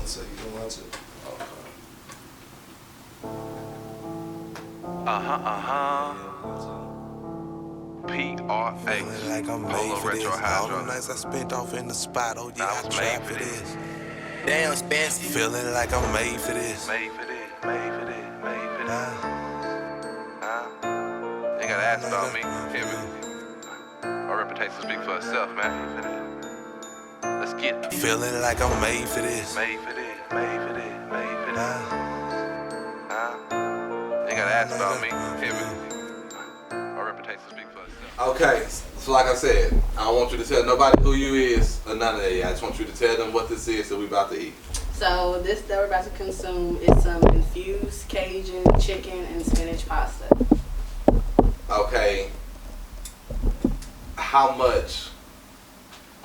So you don't want to. PRA. Feeling like I'm made for this. All the nights I spent off in the spot, oh yeah, I tried for this. Damn, Spancy. Feeling like I'm made for this. Made for this, made for this, made for this. Ain't gotta ask about me, hear me. My reputation speaks for itself, man. Let's get it. Feeling like I'm made for this. Made for this, made for this, made for this. Ain't gotta ask about me, hear me. My reputation speaks for itself. Okay, so like I said, I don't want you to tell nobody who you is or none of that. I just want you to tell them what this is that we about to eat. So this that we're about to consume is some infused Cajun chicken and spinach pasta. Okay, how much?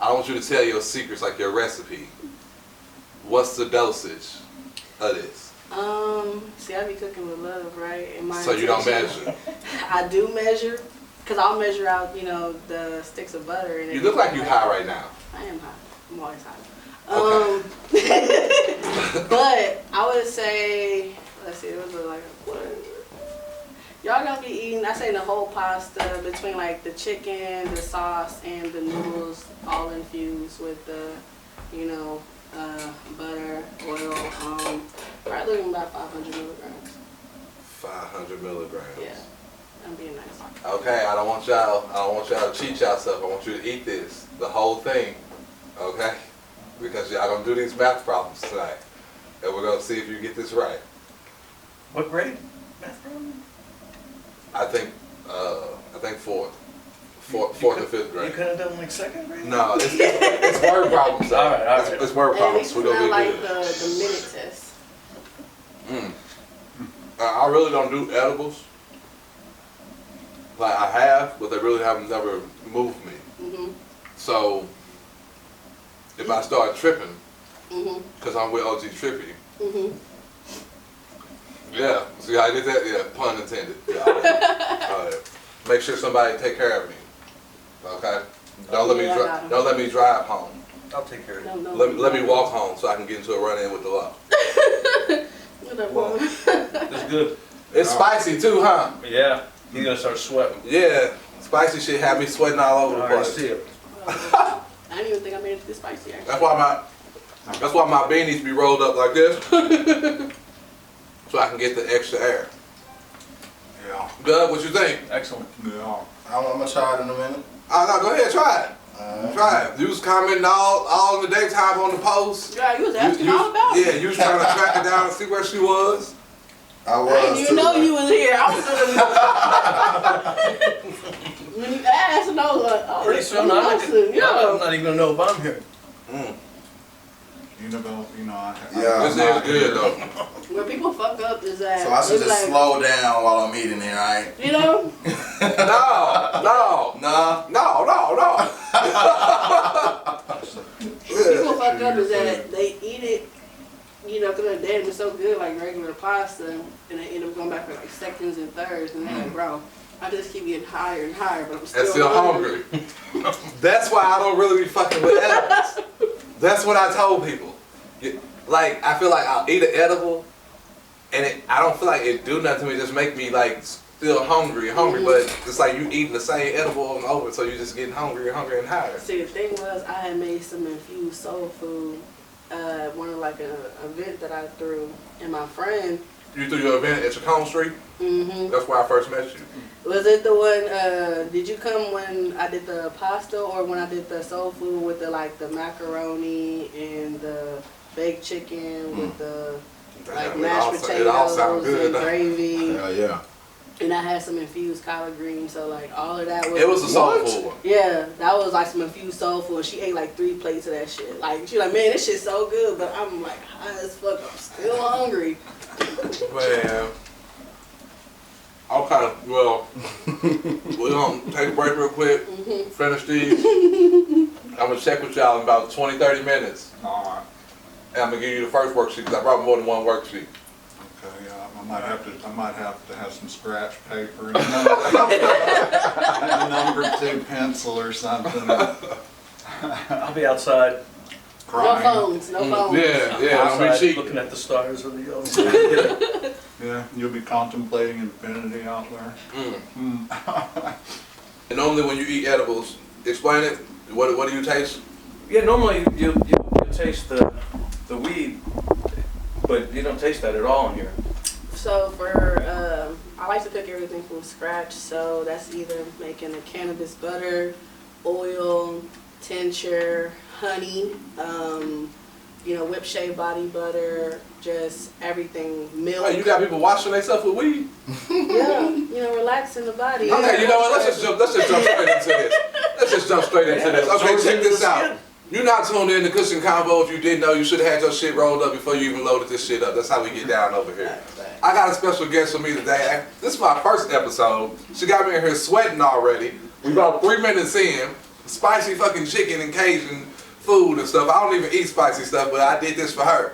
I don't want you to tell your secrets, like your recipe. What's the dosage of this? See, I be cooking with love, right? And So you don't measure? I do measure, cause I'll measure out, you know, the sticks of butter. And You look like you high right now. I am high. I'm always high. Okay. But I would say, let's see, it was like a quarter. Y'all gonna be eating, I say the whole pasta between like the chicken, the sauce, and the noodles, all infused with the, you know, butter, oil. Probably looking about 500 milligrams. 500 milligrams. Yeah, I'm being nice. Okay, I don't want y'all to cheat yourself. I want you to eat this, the whole thing, okay? Because y'all gonna do these math problems tonight, and we're gonna see if you get this right. What grade? Math problem? I think fourth and fifth grade. You could have done like second grade? No, it's word problems. All right. It's word problems. We're gonna be like good. the minute test. I really don't do edibles. Like I have, but they really have never moved me. So if I start tripping, because I'm with OG Trippy. Yeah, see how I did that? Yeah, pun intended. Yeah, all right. Make sure somebody take care of me. Okay? Don't let me drive home. I'll take care of you. No, Let me walk home so I can get into a run-in with the law. It's good. It's spicy too, huh? Yeah. You're gonna start sweating. Yeah. Spicy shit have me sweating all over the place. I didn't even think I made it this spicy actually. That's why my beanies be rolled up like this. So I can get the extra air. Yeah. Doug, what you think? Excellent. Yeah. I'm gonna try it in a minute. Oh, no, go ahead, try it. Try it. You was commenting all in the daytime on the post. Yeah, you was asking all about it. Yeah, you was trying to track her down and see where she was. I was. I didn't even know you was here. I was when you asked, and I was like, oh, Pretty soon I'm not even gonna know if I'm here. Yeah. This is good though. Where people fuck up is that. So I should just like, slow down while I'm eating it, right? You know? No. People fuck up is that they eat it, you know, because they're dead. It's so good, like regular pasta, and they end up going back for like seconds and thirds, and they're like, bro, I just keep getting higher and higher, but I'm still hungry. That's why I don't really be fucking with edibles. That's what I told people. Like, I feel like I'll eat an edible, and I don't feel like it do nothing to me. Just make me like still hungry, but it's like you eating the same edible over and over, so you're just getting hungrier and higher. See, the thing was, I had made some infused soul food, one of like an event that I threw, and my friend. You threw your event at Chacon Street? That's where I first met you. Was it the one, did you come when I did the pasta or when I did the soul food with the like the macaroni and the baked chicken with the like mashed potatoes and gravy? Yeah. And I had some infused collard greens, so like all of that was. It was a soul food. Yeah, that was like some infused soul food. She ate like 3 plates of that shit. Like she like, man, this shit's so good, but I'm like high as fuck. I'm still hungry. Man. Okay, well, we're gonna take a break real quick, finish these. I'm gonna check with y'all in about 20-30 minutes. Alright. And I'm gonna give you the first worksheet because I brought more than one worksheet. Okay, yeah. I might have to have some scratch paper and a number 2 pencil or something. I'll be outside. crying. No phones. Yeah, don't be Outside, cheap. looking at the stars of the ocean. Yeah, you'll be contemplating infinity out there. And normally when you eat edibles, explain it. What do you taste? Yeah, normally you taste the weed, but you don't taste that at all in here. So for, I like to cook everything from scratch. So that's either making a cannabis butter, oil, tincture, honey, whip shea body butter, just everything, milk. Oh, you got people washing themselves with weed? Yeah, relaxing the body. Okay, you know what? Let's just jump straight into this. Okay, check this out. You're not tuned in to KUSH and CONVO. If you didn't know, you should have had your shit rolled up before you even loaded this shit up. That's how we get down over here. I got a special guest with me today. This is my first episode. She got me in here sweating already. We about 3 minutes in. Spicy fucking chicken and Cajun food and stuff. I don't even eat spicy stuff, but I did this for her.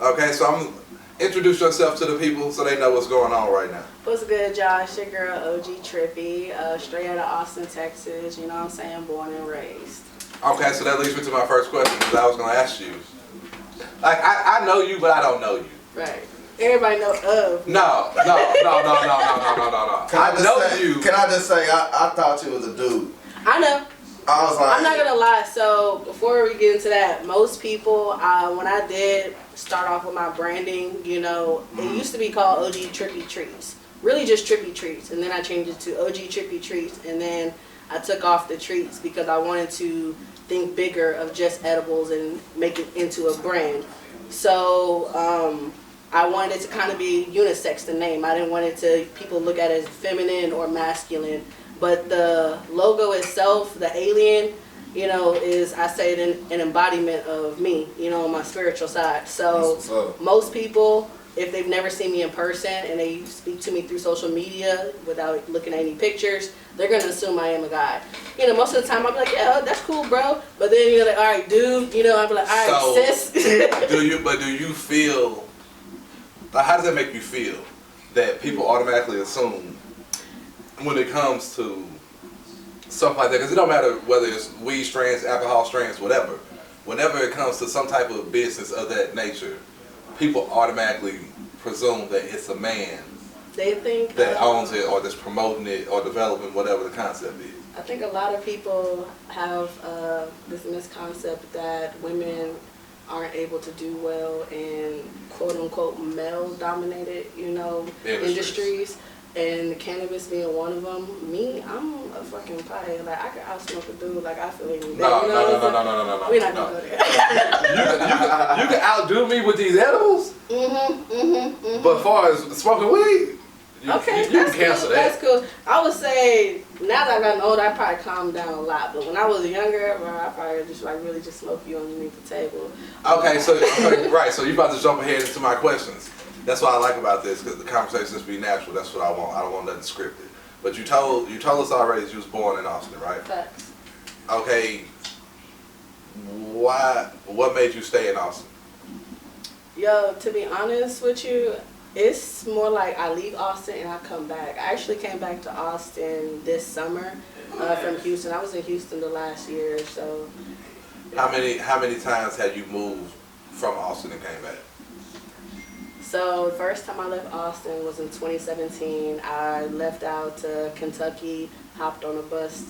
Okay, so I'm introduce yourself to the people so they know what's going on right now. What's good, Josh? Your girl OG Trippy, straight out of Austin, Texas. You know what I'm saying? Born and raised. Okay, so that leads me to my first question, because I was going to ask you. Like, I know you, but I don't know you. Right. Everybody know of. No. Can I just say, I thought you was a dude. I know. I was like, I'm not gonna lie. So before we get into that, most people, when I did start off with my branding, it used to be called OG Trippy Treats. Really just Trippy Treats, and then I changed it to OG Trippy Treats, and then I took off the treats because I wanted to think bigger of just edibles and make it into a brand. So I wanted it to kind of be unisex, the name. I didn't want it to people look at it as feminine or masculine. But the logo itself, the alien, is, I say it, an embodiment of me, on my spiritual side. So most people, if they've never seen me in person and they speak to me through social media without looking at any pictures, they're going to assume I am a guy. Most of the time I'll be like, yeah, that's cool, bro. But then you're like, all right, dude, I'll be like, all right, sis. do you feel, how does that make you feel that people automatically assume when it comes to stuff like that? Because it don't matter whether it's weed strains, alcohol strains, whatever. Whenever it comes to some type of business of that nature, people automatically presume that it's a man they think that owns it or that's promoting it or developing whatever the concept is. I think a lot of people have this misconcept that women aren't able to do well in quote-unquote male-dominated, industries. And cannabis being one of them. Me, I'm a fucking pie. Like, I could outsmoke a dude like I feel any day. No. We're not gonna go there. You can outdo me with these edibles? But as far as smoking weed, you can cancel cool. that. That's cool. I would say, now that I've gotten older, I probably calmed down a lot. But when I was younger, I probably just really just smoke you underneath the table. Okay, so you're about to jump ahead into my questions. That's what I like about this, because the conversation just be natural. That's what I want. I don't want nothing scripted. But you told us already that you was born in Austin, right? Facts. Okay. What made you stay in Austin? Yo, to be honest with you, it's more like I leave Austin and I come back. I actually came back to Austin this summer from Houston. I was in Houston the last year, so. How many times had you moved from Austin and came back? So the first time I left Austin was in 2017. I left out to Kentucky, hopped on a bus,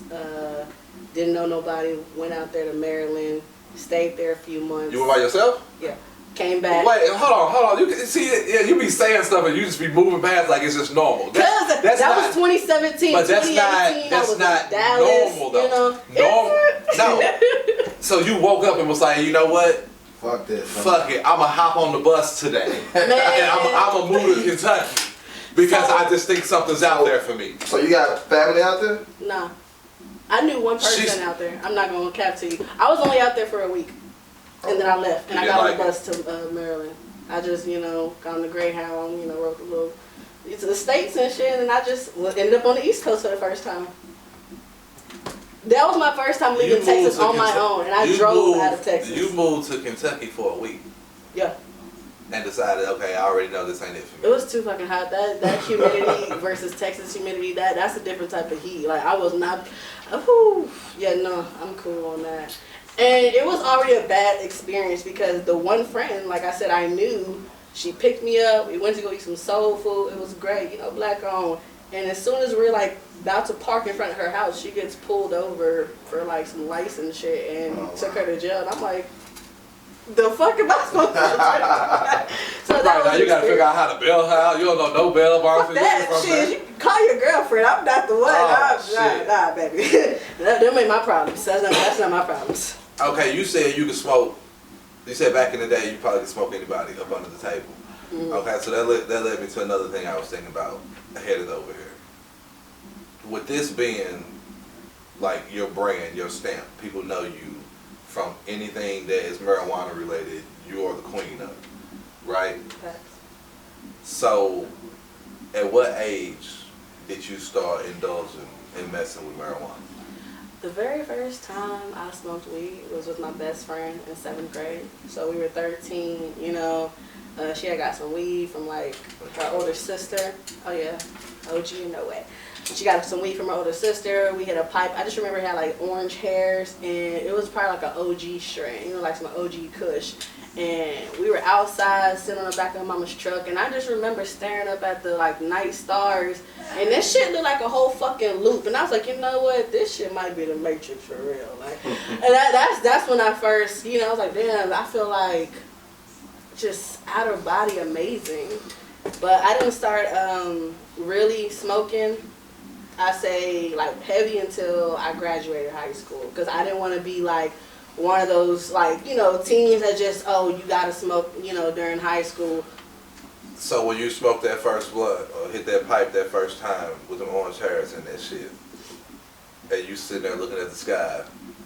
didn't know nobody, went out there to Maryland, stayed there a few months. You went by yourself? Yeah. Came back. Wait, hold on. You see, yeah, you be saying stuff and you just be moving past like it's just normal. That was 2017. But that's not Dallas, normal though. No. So you woke up and was like, you know what? Fuck this. Fuck it. I'ma hop on the bus today. And I'ma move to Kentucky. Because I just think something's out there for me. So you got family out there? No. I knew one person out there. I'm not going to cap to you. I was only out there for a week. And then I left. And I got on the bus to Maryland. I just, got on the Greyhound, wrote the little to the States and shit. And I just ended up on the East Coast for the first time. That was my first time leaving Texas on my own, and I drove out of Texas. You moved to Kentucky for a week. Yeah. And decided, okay, I already know this ain't it for me. It was too fucking hot. That humidity versus Texas humidity, that's a different type of heat. Like, I was not, yeah, no, I'm cool on that. And it was already a bad experience because the one friend, like I said, I knew, she picked me up. We went to go eat some soul food. It was great, you know, black owned. And as soon as we're like about to park in front of her house, she gets pulled over for like some license shit and took her to jail. And I'm like, the fuck am I supposed to do? So Right now, you gotta figure out how to bail her out. You don't know no bail bars. that shit. You can call your girlfriend. I'm not the one. Nah, baby. Them ain't my problems. That's not my problems. Okay, you said you could smoke. You said back in the day you probably could smoke anybody up under the table. Okay, so that led me to another thing I was thinking about headed over here. With this being like your brand, your stamp, people know you from anything that is marijuana related. You are the queen of it, right? So, at what age did you start indulging in messing with marijuana? The very first time I smoked weed was with my best friend in 7th grade. So we were 13, you know. She had got some weed from like her older sister. Oh yeah, OG in no way. She got some weed from her older sister. We had a pipe. I just remember it had like orange hairs, and it was probably like an OG strain, you know, like some OG KUSH. And we were outside sitting on the back of mama's truck, and I just remember staring up at the like night stars, and this shit looked like a whole fucking loop. And I was like, you know what, this shit might be the Matrix for real. Like, and that's when I first, you know, I was like, damn, I feel like just out of body amazing. But I didn't start really smoking, I say like heavy, until I graduated high school, because I didn't want to be like one of those, like, you know, teens that just, oh, you gotta smoke, you know, during high school. So when you smoked that first blunt or hit that pipe that first time with them orange hairs and that shit, and you sitting there looking at the sky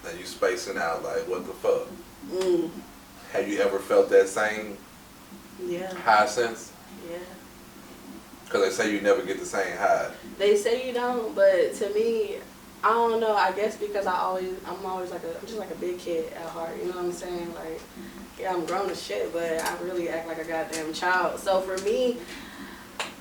and you spacing out like, what the fuck? Have you ever felt that same high sense? Yeah. Because they say you never get the same high. They say you don't, but to me, I don't know. I guess because I'm always like I'm just like a big kid at heart. You know what I'm saying? Like, yeah, I'm grown as shit, but I really act like a goddamn child. So for me,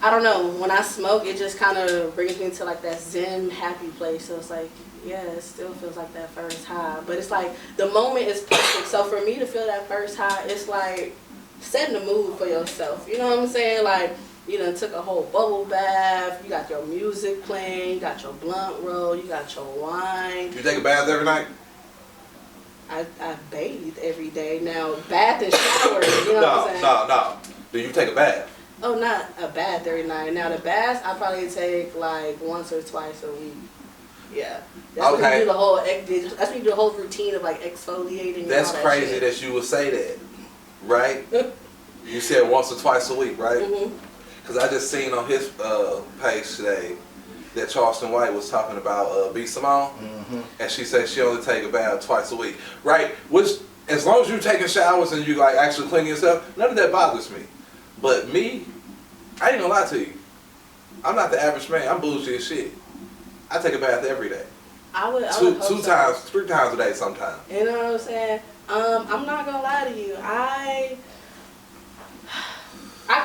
I don't know. When I smoke, it just kind of brings me to like that zen, happy place. So it's like, yeah, it still feels like that first high, but it's like the moment is perfect. So for me to feel that first high, it's like setting the mood for yourself. You know what I'm saying? Like, you done took a whole bubble bath, you got your music playing, you got your blunt roll, you got your wine. You take a bath every night? I bathe every day. Now, bath and shower, you know what I'm saying? No. Do you take a bath? Oh, not a bath every night. Now, the baths, I probably take like once or twice a week. Yeah. That's when you do the whole, that's when you do the whole routine of like exfoliating. That's and all that crazy shit. that you would say that, right? You said once or twice a week, right? Because I just seen on his page today that Charleston White was talking about B Simone, and she said she only take a bath twice a week, right? Which, as long as you're taking showers and you like actually clean yourself, none of that bothers me. But me, I ain't gonna lie to you, I'm not the average man. I'm bougie as shit. I take a bath every day. I would two hope times, so. 3 times a day sometimes. You know what I'm saying? I'm not gonna lie to you. I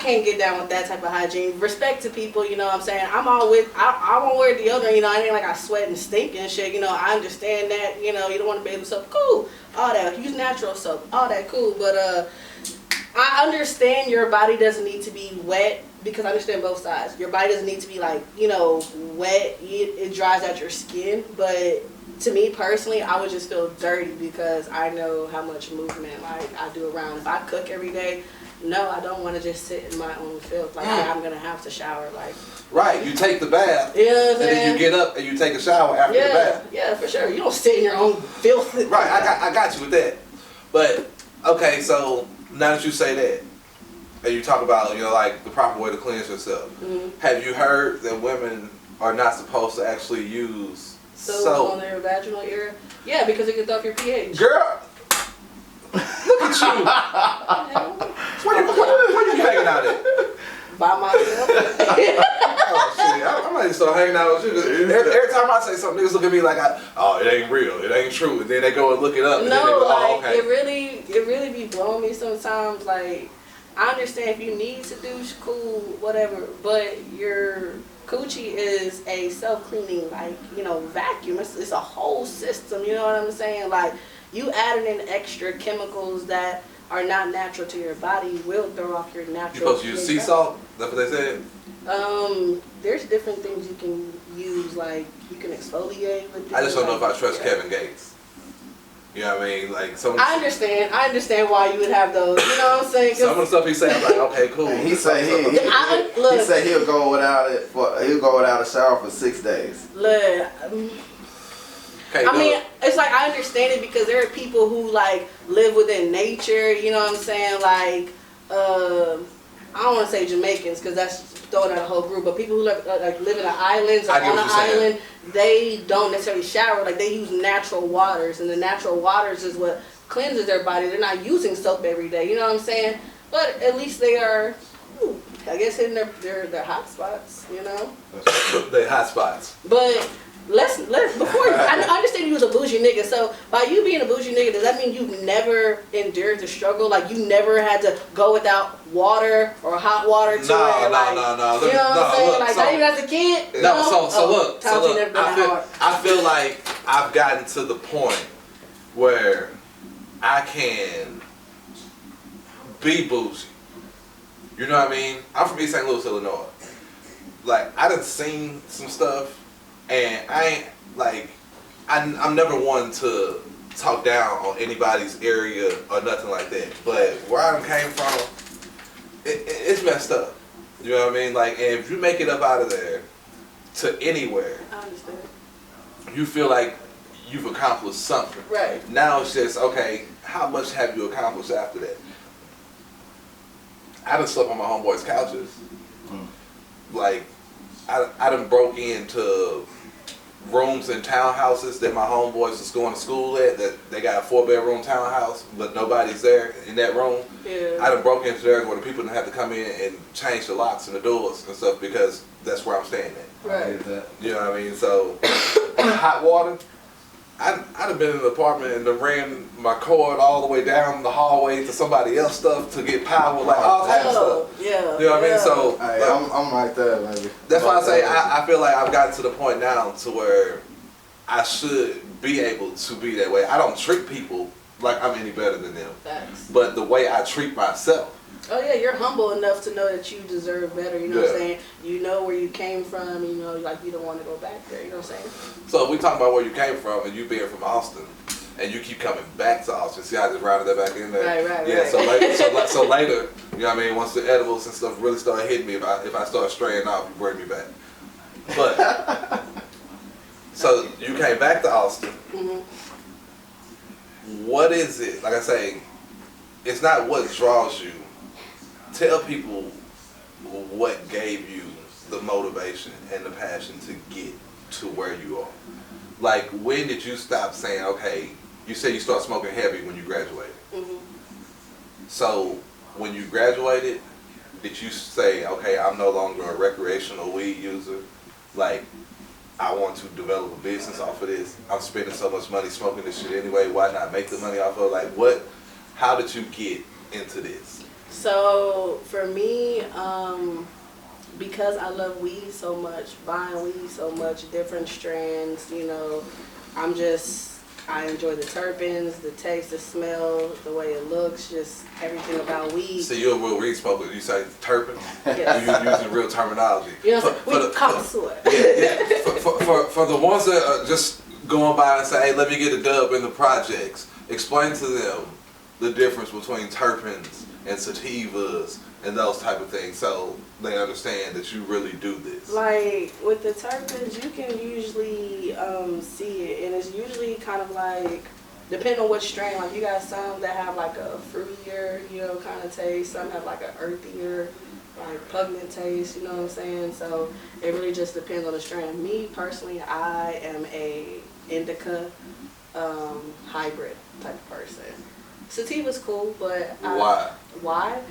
can't get down with that type of hygiene. Respect to people, you know what I'm saying? I'm all with, I won't wear deodorant, you know, I ain't like I sweat and stink and shit, you know, I understand that, you know, you don't want to bathe with soap, cool, all that, use natural soap, all that, cool, but I understand your body doesn't need to be wet, because I understand both sides. Your body doesn't need to be like, you know, wet, it dries out your skin, but to me personally, I would just feel dirty because I know how much movement like I do around. If I cook every day, no, I don't want to just sit in my own filth. Like, I'm going to have to shower. Like, right, you take the bath, you know what I'm and then you get up and you take a shower after the bath. Yeah, for sure. You don't sit in your own filth. Right, I got you with that. But, okay, so now that you say that, and you talk about, you know, like the proper way to cleanse yourself, have you heard that women are not supposed to actually use soap on their vaginal area? Yeah, because it can throw off your pH. Girl! Look at you! Where you hanging out at? By myself. Oh shit! I might start hanging out with you. Every time I say something, niggas look at me like, "Oh, it ain't real, it ain't true," and then they go and look it up. And then they go, "Oh, okay." it really be blowing me sometimes. Like, I understand if you need to douche, cool, whatever, but your coochie is a self-cleaning, like, you know, vacuum. It's a whole system. You know what I'm saying? Like, you adding in extra chemicals that are not natural to your body will throw off your You natural. supposed to use sea salt? That's what they said? There's different things you can use, like you can exfoliate with. I just don't know if I like, trust yeah. Kevin Gates. You know what I mean? Like some. I understand why you would have those. You know what I'm saying? 'Cause Some of the stuff he said, I'm like, okay, cool. He say look, he say he'll go without a shower for 6 days. look, Can't I do mean, it. it's like I understand it because there are people who like live within nature. You know what I'm saying? Like, I don't want to say Jamaicans because that's throwing out a whole group. But people who live in the islands or I get on what an you're saying. island, they don't necessarily shower. Like they use natural waters, and the natural waters is what cleanses their body. They're not using soap every day. You know what I'm saying? But at least they are, I guess, hitting their hot spots. You know. They hot spots. But let's before I understand you was a bougie nigga. So by you being a bougie nigga, does that mean you've never endured the struggle? Like you never had to go without water or hot water to No. where, like, you know what I'm saying? Look, like not even as a kid. No, so look, times you never been hard. I feel like I've gotten to the point where I can be bougie. You know what I mean? I'm from East St. Louis, Illinois. Like I done seen some stuff. And I ain't, like, I'm never one to talk down on anybody's area or nothing like that. But where I came from, it's messed up. You know what I mean? Like, and if you make it up out of there to anywhere, I understand. you feel like you've accomplished something. Right. Now it's just, okay, how much have you accomplished after that? I done slept on my homeboys' couches. Like, I done broke into rooms in townhouses that my homeboys was going to school at, that they got a 4-bedroom townhouse, but nobody's there in that room. Yeah. I done broke into there where the people didn't have to come in and change the locks and the doors and stuff because that's where I'm staying at. Right. You know what I mean? So, hot water, I'd have been in an apartment and done ran my cord all the way down the hallway to somebody else's stuff to get power, like all types of stuff. Yeah. You know what I mean? So, Hey, like, I'm right there, baby. that's why I say I feel like I've gotten to the point now to where I should be able to be that way. I don't treat people like I'm any better than them, Facts. but the way I treat myself. Oh yeah, you're humble enough to know that you deserve better. You know what I'm Yeah. saying? You know where you came from. You know, like you don't want to go back there. You know what I'm saying? So if we talk about where you came from and you being from Austin, and you keep coming back to Austin, see I just rounded that back in there. Right. Yeah. So later, you know what I mean. Once the edibles and stuff really start hitting me, if I start straying off, you bring me back. But so you came back to Austin. Mhm. What is it? Like I say, it's not what draws you. Tell people what gave you the motivation and the passion to get to where you are. Like, when did you stop saying, okay, you said you started smoking heavy when you graduated. Mhm. So, when you graduated, did you say, okay, I'm no longer a recreational weed user? Like, I want to develop a business off of this. I'm spending so much money smoking this shit anyway. Why not make the money off of it? Like, how did you get into this? So for me, because I love weed so much, buying weed so much, different strands, you know, I enjoy the terpenes, the taste, the smell, the way it looks, just everything about weed. So you're a real weed smoker. You say terpene. Yes. You're using real terminology. You know what I'm saying? We connoisseur. Yeah. For the ones that are just going by and say, hey, let me get a dub in the projects, explain to them the difference between terpenes and sativas and those type of things, so they understand that you really do this. Like with the terpenes, you can usually see it, and it's usually kind of like, depending on which strain. Like you got some that have like a fruitier, you know, kind of taste. Some have like an earthier, like pungent taste. You know what I'm saying? So it really just depends on the strain. Me personally, I am a indica hybrid type of person. Sativa's cool, but why?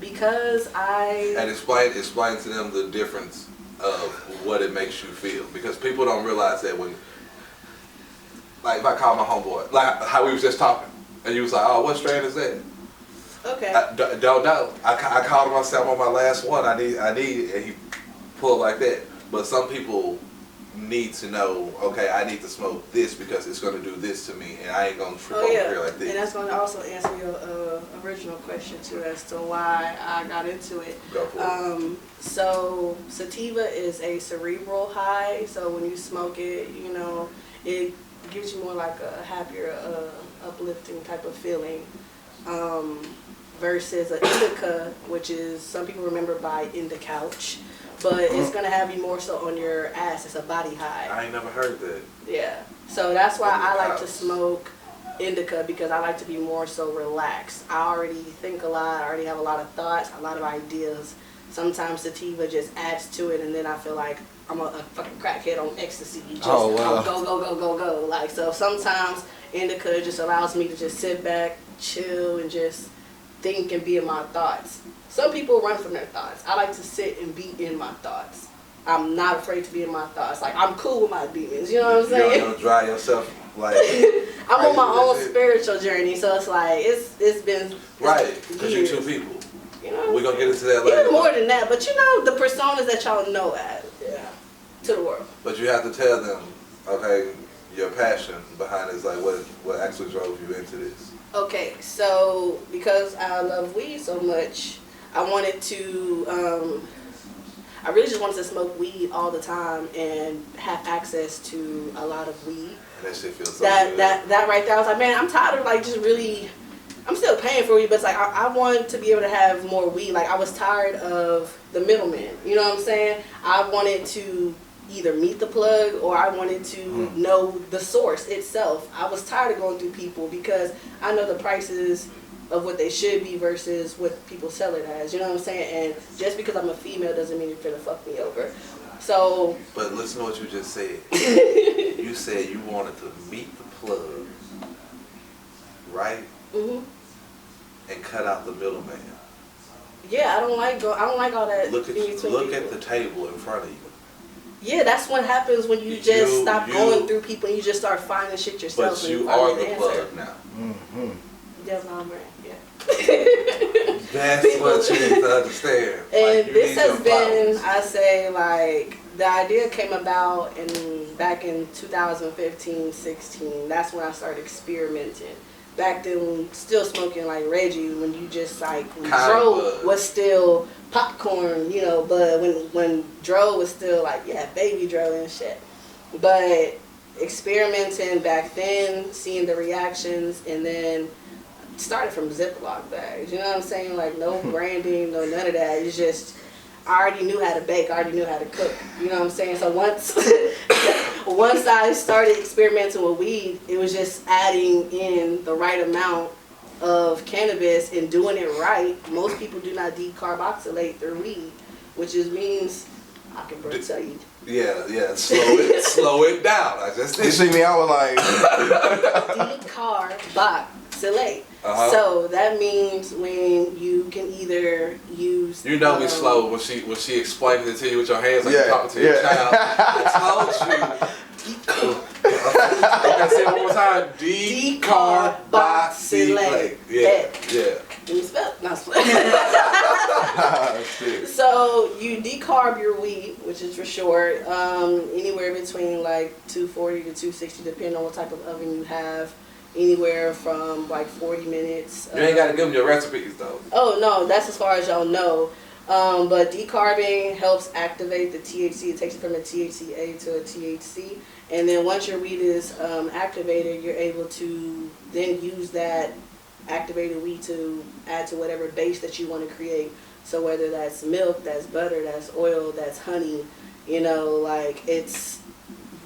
Because And explain to them the difference of what it makes you feel, because people don't realize that when, like, if I call my homeboy, like how we was just talking, and you was like, oh, what strain is that? okay. I don't know. I called him. I said, I'm on my last one. I need, and he pulled like that. But some people need to know, okay, I need to smoke this because it's going to do this to me, and I ain't going to trip over here like this. And that's going to also answer your original question too, as to why I got into it. Go for it. So sativa is a cerebral high. So when you smoke it, you know, it gives you more like a happier, uplifting type of feeling. Versus an indica, which is, some people remember by Indicouch, but it's gonna have you more so on your ass. It's a body high. I ain't never heard that. Yeah. So that's why I like to Indicouch. smoke indica, because I like to be more so relaxed. I already think a lot. I already have a lot of thoughts, a lot of ideas. Sometimes sativa just adds to it, and then I feel like I'm a fucking crackhead on ecstasy. Just Oh, wow. go. Like, so sometimes indica just allows me to just sit back, chill, and just think and be in my thoughts. Some people run from their thoughts. I like to sit and be in my thoughts. I'm not afraid to be in my thoughts. Like, I'm cool with my demons. You know what I'm saying? You don't dry yourself like. I'm on my own That's it. spiritual journey, so it's like it's been Right, because you're years. two people. You know, We're gonna get into that later. even more than that. But you know, the personas that y'all know to the world. But you have to tell them, okay, your passion behind it is like what actually drove you into this. Okay, so because I love weed so much, I wanted to. I really just wanted to smoke weed all the time and have access to a lot of weed. And that shit feels so That good. that right there, I was like, man, I'm tired of like just really. I'm still paying for weed, but it's like I want to be able to have more weed. Like, I was tired of the middleman. You know what I'm saying? I wanted to either meet the plug, or I wanted to know the source itself. I was tired of going through people, because I know the prices of what they should be versus what people sell it as. You know what I'm saying? And just because I'm a female doesn't mean you're finna fuck me over. So. But listen to what you just said. You said you wanted to meet the plug, right? Mhm. And cut out the middleman. Yeah, I don't like all that. Look at in between look people. at the table in front of you. Yeah, that's what happens when you just stop going through people and you just start finding shit yourself. But and you find are the the answer. plug now. Yes, I'm right. Yeah. That's what you need to understand. And Like, you this need has your been, flowers. I say, like, the idea came about back in 2015, 16. That's when I started experimenting. Back then, still smoking like Reggie, when you just like, when Dro was still popcorn, you know, but when Dro was still like, yeah, baby Dro and shit. But experimenting back then, seeing the reactions, and then started from Ziploc bags, you know what I'm saying? Like, no branding, no none of that. It's just, I already knew how to bake, I already knew how to cook, you know what I'm saying? So once I started experimenting with weed, it was just adding in the right amount of cannabis and doing it right. Most people do not decarboxylate their weed, which just means, I can tell you. Yeah, slow it down. I just You see me, I was like, Decarboxylate. So that means when you can either use. You know me slow when she explained it to you with your hands like Yeah, you're talking to your yeah. child. I told you. Okay, say it one more time. Decarboxylate. Yeah. Can you spell? Not spell. So you decarb your weed, which is for short, anywhere between like 240 to 260, depending on what type of oven you have. Anywhere from like 40 minutes. You ain't got to give them your recipes though. Oh no, that's as far as y'all know. But decarbing helps activate the THC. It takes it from a THCA to a THC. And then once your weed is activated, you're able to then use that activated weed to add to whatever base that you want to create. So whether that's milk, that's butter, that's oil, that's honey, you know, like, it's,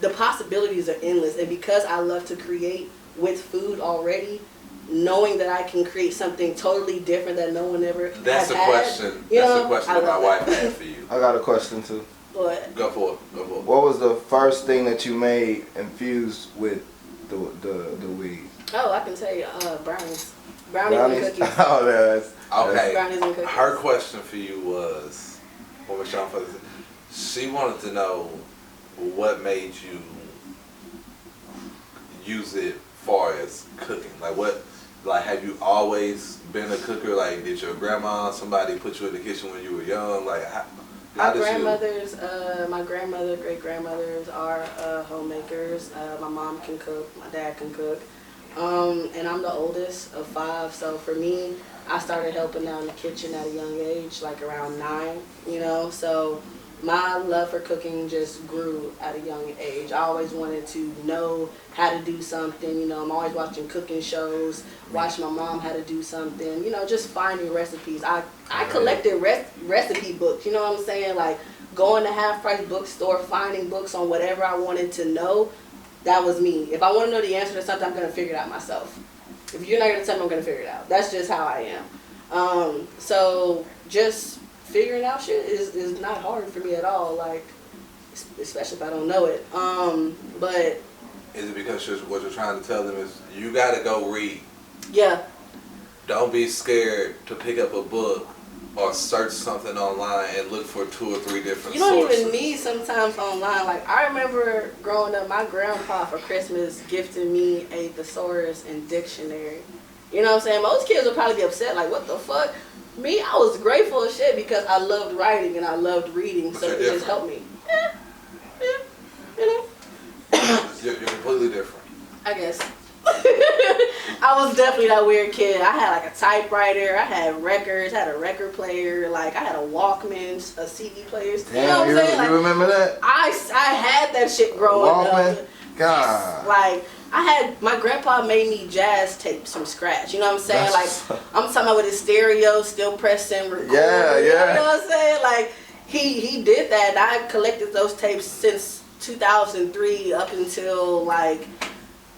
the possibilities are endless. And because I love to create with food already, knowing that I can create something totally different that no one ever That's has a had, question. you That's know, a question I that my love wife that. had for you. I got a question too. But Go for it. What was the first thing that you made infused with the weed? oh, I can tell you, brownies and cookies. Oh, that's Okay. Brownies and cookies. Her question for you was, what was Sean Fuzzy? She wanted to know what made you use it far as cooking. Like have you always been a cooker? Like, did your grandma, somebody put you in the kitchen when you were young? Like, My grandmothers, my grandmother, great grandmothers are homemakers. My mom can cook, my dad can cook. And I'm the oldest of 5, so for me, I started helping out in the kitchen at a young age, like around 9, you know, so my love for cooking just grew at a young age. I always wanted to know how to do something, you know, I'm always watching cooking shows, watching my mom how to do something, you know, just finding recipes. I collected recipe books, you know what I'm saying, like going to half-price bookstore, finding books on whatever I wanted to know. That was me. If I want to know the answer to something, I'm going to figure it out myself. If you're not going to tell me, I'm going to figure it out. That's just how I am. So just figuring out shit is not hard for me at all, like, especially if I don't know it. But Is it because what you're trying to tell them is you got to go read? yeah. Don't be scared to pick up a book or search something online and look for 2 or 3 different You don't sources. even need sometimes online. Like, I remember growing up, my grandpa for Christmas gifted me a thesaurus and dictionary. You know what I'm saying? Most kids would probably be upset, like, what the fuck? Me, I was grateful as shit because I loved writing and I loved reading, so it just helped me. Yeah, you know. You're completely different. I guess. I was definitely that weird kid. I had like a typewriter, I had records, I had a record player, like I had a Walkman, a CD player. You know what I'm saying? Like, you remember that? I had that shit growing Walkman? up. God. Like, my grandpa made me jazz tapes from scratch. You know what I'm saying? That's like, I'm talking about with his stereo, still pressing, recording. Yeah. You know what I'm saying? Like, he did that, and I collected those tapes since 2003 up until like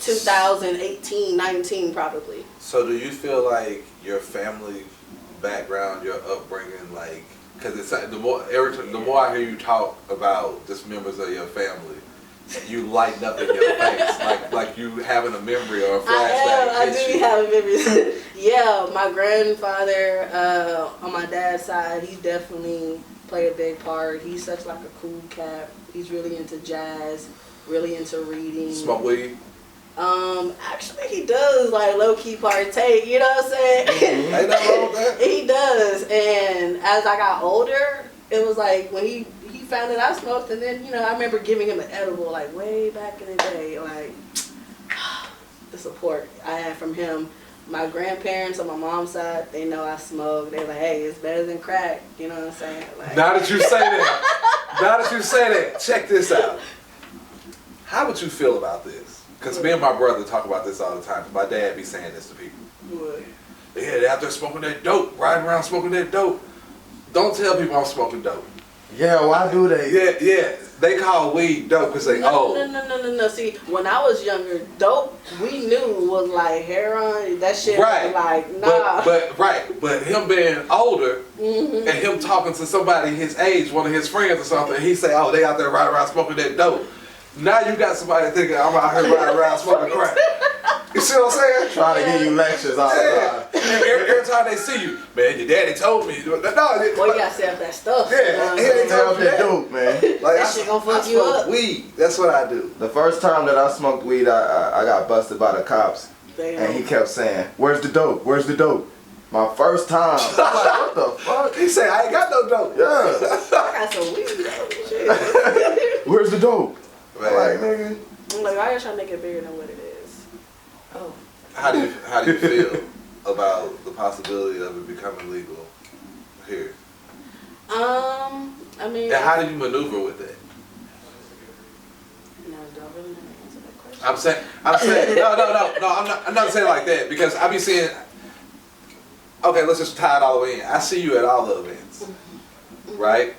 2018, 19 probably. So do you feel like your family background, your upbringing, like, because it's the more I hear you talk about just members of your family, you lighten up in your face, like you having a memory or a flashback. I do have memories. Yeah, my grandfather on my dad's side, he definitely played a big part. He's such like a cool cat. He's really into jazz, really into reading. Smoke weed? Actually he does like low-key partake, you know what I'm saying? Ain't nothing wrong with that. He does, and as I got older, it was like when he found that I smoked, and then, you know, I remember giving him an edible like way back in the day, like the support I had from him. My grandparents on my mom's side, they know I smoke. They're like, hey, it's better than crack, you know what I'm saying? Like, Now that you say that, check this out. How would you feel about this? Because me and my brother talk about this all the time. My dad be saying this to people. what? Yeah, they're out there smoking that dope, riding around smoking that dope. Don't tell people I'm smoking dope. Yeah, why do they? Yeah. They call weed dope because they old. No. See, when I was younger, dope we knew was like heroin. That shit Right. was like, nah. But him being older and him talking to somebody his age, one of his friends or something, he say, oh, they out there riding around smoking that dope. Now you got somebody thinking I'm out here riding around smoking crack. You see what I'm saying? Trying to give you lectures all the time. Every time they see you, man, your daddy told me. No, Boy, you gotta say that stuff. Yeah, you know what I'm he saying? ain't told me that. Dope, man. Like, That shit gonna fuck you smoke up. weed. That's what I do. The first time that I smoked weed, I got busted by the cops, Damn. and he kept saying, "Where's the dope? Where's the dope?" My first time, I'm like, what the fuck? He said, I ain't got no dope. Yeah. I got some weed though. Shit. Where's the dope? Man. Like, nigga. I'm like, why you trying to make it bigger than what it is? Oh. How do you feel about the possibility of it becoming legal here? I mean. And how do you maneuver with that? No, do I really want to answer that question? I'm saying, no, I'm not saying like that because I be seeing, okay, let's just tie it all the way in. I see you at all the events, right?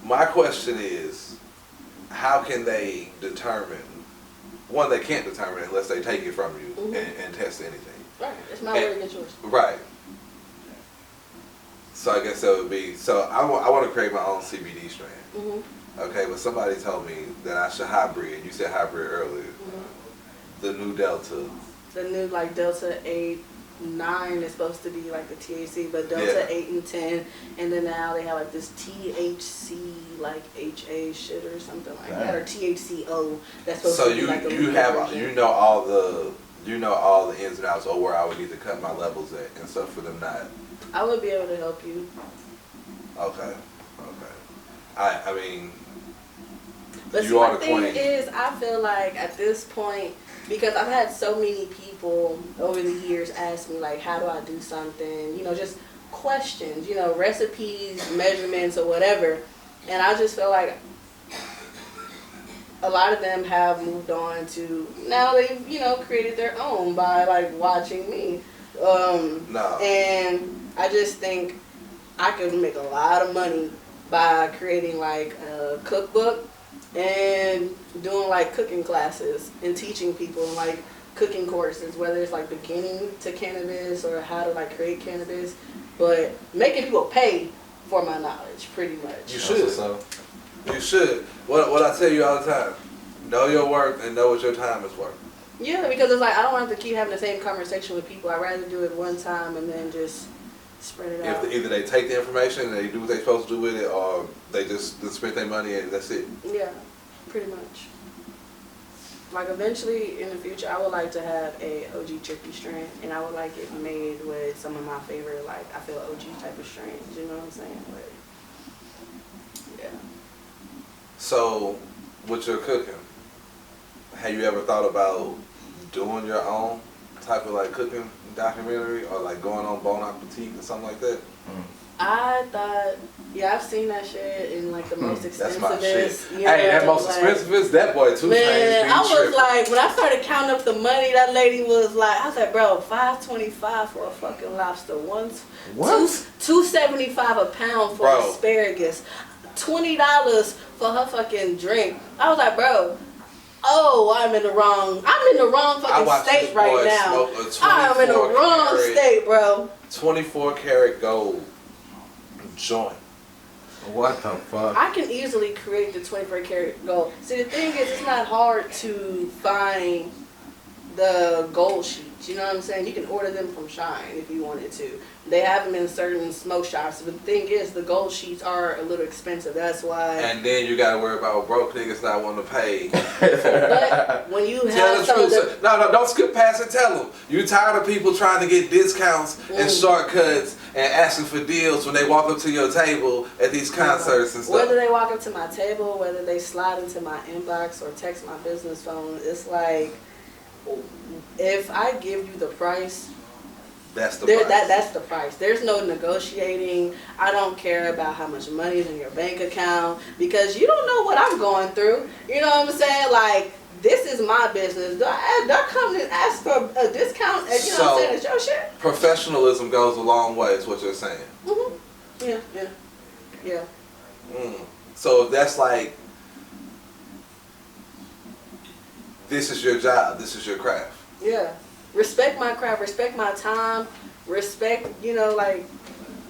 My question is, how can they determine, one, they can't determine unless they take it from you and test anything. Right, it's my word against yours. Right. So I guess that would be, so I want to create my own CBD strain. Okay, but somebody told me that I should hybrid. You said hybrid earlier. The new Delta. The new like Delta 8, 9 is supposed to be like the THC, but Delta 8 and 10, and then now they have like this THC like HA shit or something like that, or THCO. That's supposed to be like the you have you know all the ins and outs of where I would need to cut my levels at and stuff for them not. I would be able to help you. Okay. I mean, But see, you are my the thing queen. is, I feel like at this point, because I've had so many people over the years ask me, like, how do I do something? You know, just questions, you know, recipes, measurements, or whatever. And I just feel like a lot of them have moved on to, now they've, you know, created their own by, like, watching me. No. And I just think I could make a lot of money by creating, like, a cookbook and doing, like, cooking classes and teaching people, like, cooking courses, whether it's, like, beginning to cannabis or how to, like, create cannabis, but making people pay for my knowledge, pretty much. You should. You should. What I tell you all the time, know your worth and know what your time is worth. Yeah, because it's like, I don't want to keep having the same conversation with people. I'd rather do it one time and then just spread it out. Either they take the information and they do what they're supposed to do with it, or they just spend their money and that's it. Yeah, pretty much. Like, eventually in the future, I would like to have a OG Trippy strain, and I would like it made with some of my favorite, like, I feel OG type of strains, you know what I'm saying? But, yeah. So, with your cooking, have you ever thought about doing your own type of like cooking documentary, or like going on Bon Appetit or something like that? I thought, yeah, I've seen that shit in like the most That's expensivest. my shit. You know, Hey, that most like, expensive, that boy too. Man, I was like, when I started counting up the money, that lady was like, I was like, bro, $5.25 for a fucking lobster. What? $2.75 a pound for asparagus. $20 for her fucking drink. I was like, bro, oh, I'm in the wrong fucking state right now. I'm in the wrong state, bro. 24 karat gold joint. What the fuck? I can easily create the 24 karat gold. See, the thing is, it's not hard to find the gold sheets. You know what I'm saying? You can order them from Shine if you wanted to. They have them in certain smoke shops. But the thing is, the gold sheets are a little expensive. That's why. And then you gotta worry about broke niggas not wanting to pay. But when you Tell have the some of truth. the, No, don't skip past it. Tell them. You tired of people trying to get discounts and shortcuts and asking for deals when they walk up to your table at these concerts and stuff. whether they walk up to my table, whether they slide into my inbox or text my business phone, it's like, if I give you the price, That's the price. that's the price. There's no negotiating. I don't care about how much money is in your bank account, because you don't know what I'm going through. You know what I'm saying? Like, this is my business. Don't come and ask for a discount. You know what I'm saying? It's your shit. Professionalism goes a long way, is what you're saying. Yeah. So if that's like, this is your job, this is your craft. Yeah. Respect my craft, respect my time, respect, you know, like,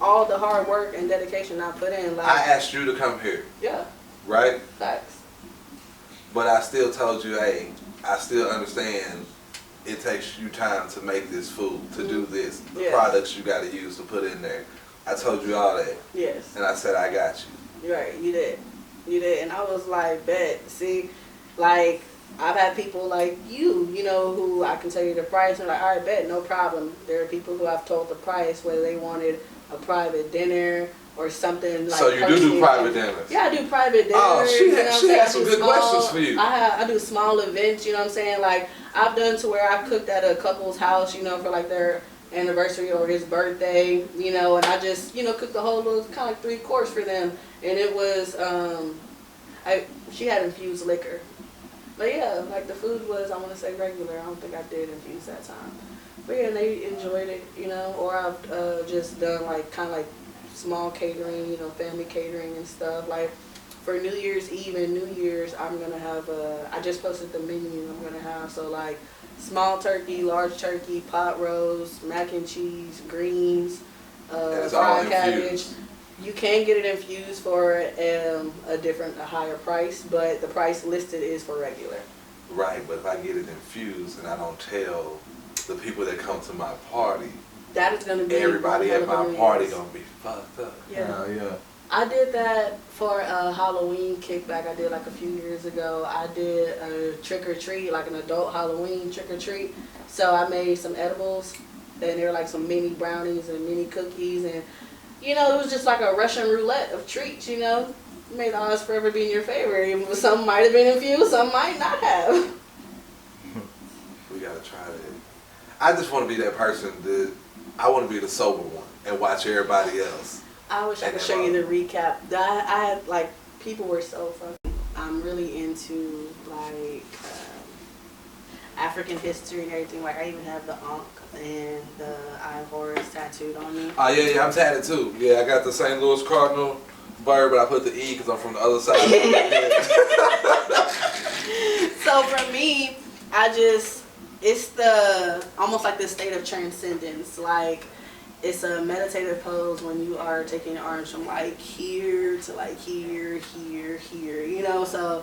all the hard work and dedication I put in. Like, I asked you to come here, yeah, right? facts. But I still told you, hey, I still understand it takes you time to make this food, to do this, the products you got to use to put in there. I told you all that. Yes. And I said, I got you. You're right, you did. And I was like, bet. See, like, I've had people like you know, who I can tell you the price, and like, all right, bet, no problem. There are people who I've told the price, whether they wanted a private dinner or something like. So you do private dinners? Yeah, I do private dinners. Oh, she has some good questions for you. I do small events, you know what I'm saying? Like, I've done to where I cooked at a couple's house, you know, for like their anniversary or his birthday, you know, and I just, you know, cooked the whole little kind of like 3-course for them, and it was, she had infused liquor. But yeah, like, the food was, I want to say, regular. I don't think I did infuse that time. But yeah, they enjoyed it, you know. Or I've just done, like, kind of like small catering, you know, family catering and stuff. Like, for New Year's Eve and New Year's, I'm going to have, I just posted the menu I'm going to have. So, like, small turkey, large turkey, pot roast, mac and cheese, greens, fried cabbage. You can get it infused for a higher price, but the price listed is for regular. Right, but if I get it infused and I don't tell the people that come to my party, that is going to be everybody at my party going to be fucked up. Yeah. I did that for a Halloween kickback I did like a few years ago. I did a trick or treat, like an adult Halloween trick or treat. So I made some edibles, and they were like some mini brownies and mini cookies, and you know, it was just like a Russian roulette of treats, you know. May the odds forever be in your favor. Some might have been infused, some might not have. We gotta try that. I just want to be that person that I want to be the sober one and watch everybody else. I wish I could show you the recap. I had like people were so fucking. I'm really into like African history and everything. Like I even have the Ankh and the Eye of Horus tattooed on me. Oh yeah, I'm tatted too. Yeah, I got the St. Louis Cardinal bird, but I put the E because I'm from the other side. So for me, it's the almost like the state of transcendence. Like it's a meditative pose when you are taking your arms from like here to like here, you know. So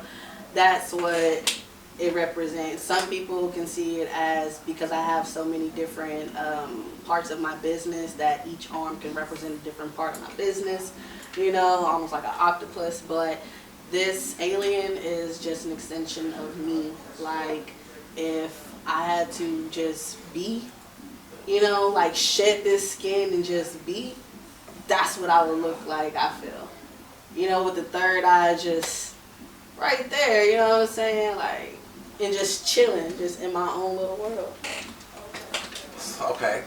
that's what it represents. Some people can see it as, because I have so many different parts of my business, that each arm can represent a different part of my business, you know, almost like an octopus. But this alien is just an extension of me. Like if I had to just be, you know, like shed this skin and just be, that's what I would look like, I feel. You know, with the third eye just right there, you know what I'm saying? Like, and just chilling, just in my own little world. Okay,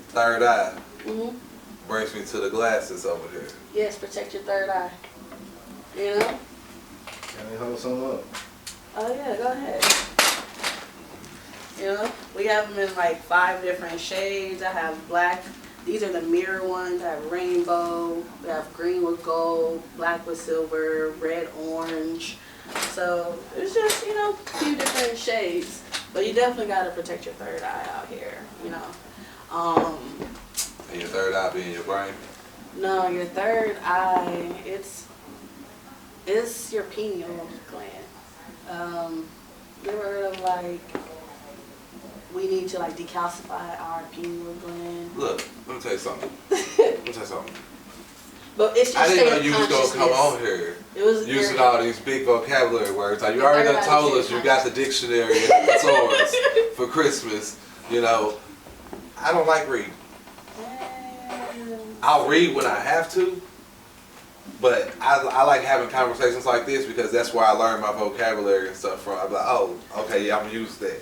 third eye. Mhm. Brings me to the glasses over here. Yes, protect your third eye. You know? Can we hold some up? Oh yeah, go ahead. You know, we have them in like 5 different shades. I have black. These are the mirror ones. I have rainbow. We have green with gold, black with silver, red, orange. So it's just, you know, a few different shades. But you definitely got to protect your third eye out here, you know. And your third eye being your brain? No, your third eye, it's your pineal gland. You ever heard of like, we need to like decalcify our pineal gland? Look, let me tell you something. But it's just I didn't know state you of was gonna come on consciousness. here It was using very- all these big vocabulary words. Like you Yeah, already done everybody told says us you got the dictionary and the thesaurus for Christmas. You know, I don't like reading. I'll read when I have to, but I like having conversations like this because that's where I learn my vocabulary and stuff from. I'm like, oh, okay, yeah, I'm gonna use that.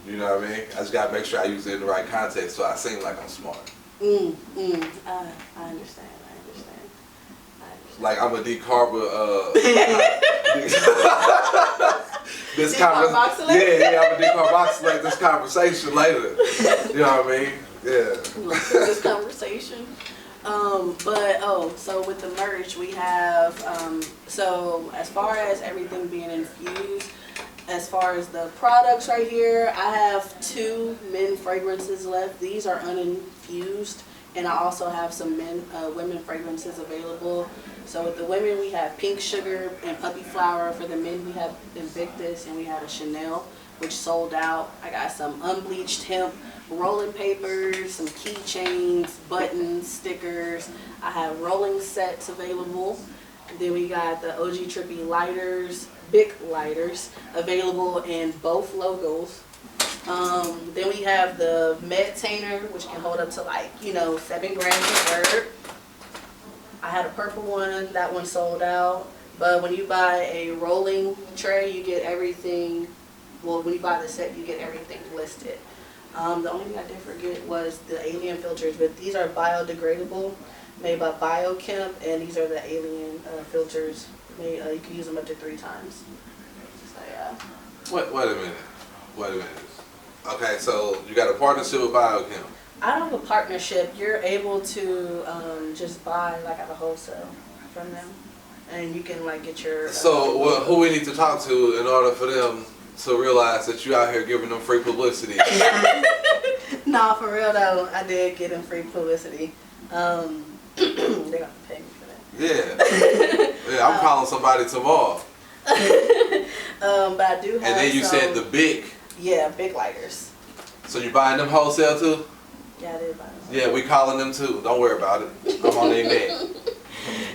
You know what I mean? I just gotta make sure I use it in the right context so I seem like I'm smart. I understand. Like I'm a decarbo. This Decarboxylate? Yeah, I'm a decarboxylate this conversation later. You know what I mean? Yeah. This conversation. So with the merch we have, so as far as everything being infused, as far as the products right here, I have 2 men fragrances left. These are uninfused, and I also have some women fragrances available. So with the women, we have Pink Sugar and Puppy Flower. For the men, we have Invictus, and we had a Chanel, which sold out. I got some unbleached hemp, rolling papers, some keychains, buttons, stickers. I have rolling sets available. Then we got the OG Trippy lighters, big lighters, available in both logos. Then we have the Med Tainer, which can hold up to like, 7 grams of herb. I had a purple one, that one sold out. But when you buy a rolling tray, you get everything. Well, when you buy the set, you get everything listed. The only thing I did forget was the alien filters, but these are biodegradable, made by Biochem, and these are the alien filters. Made, you can use them up to 3 times. So yeah. Wait a minute. Okay, so you got a partnership with Biochem. I don't have a partnership. You're able to just buy like at a wholesale from them, and you can like get your. So who we need to talk to in order for them to realize that you out here giving them free publicity? Nah, for real though, I did get them free publicity. They gonna pay me for that. Yeah, I'm calling somebody tomorrow. But I do have. And then you said the big. Yeah, big lighters. So you buying them wholesale too? Yeah, I did buy them. Yeah, we calling them too. Don't worry about it. I'm on their neck.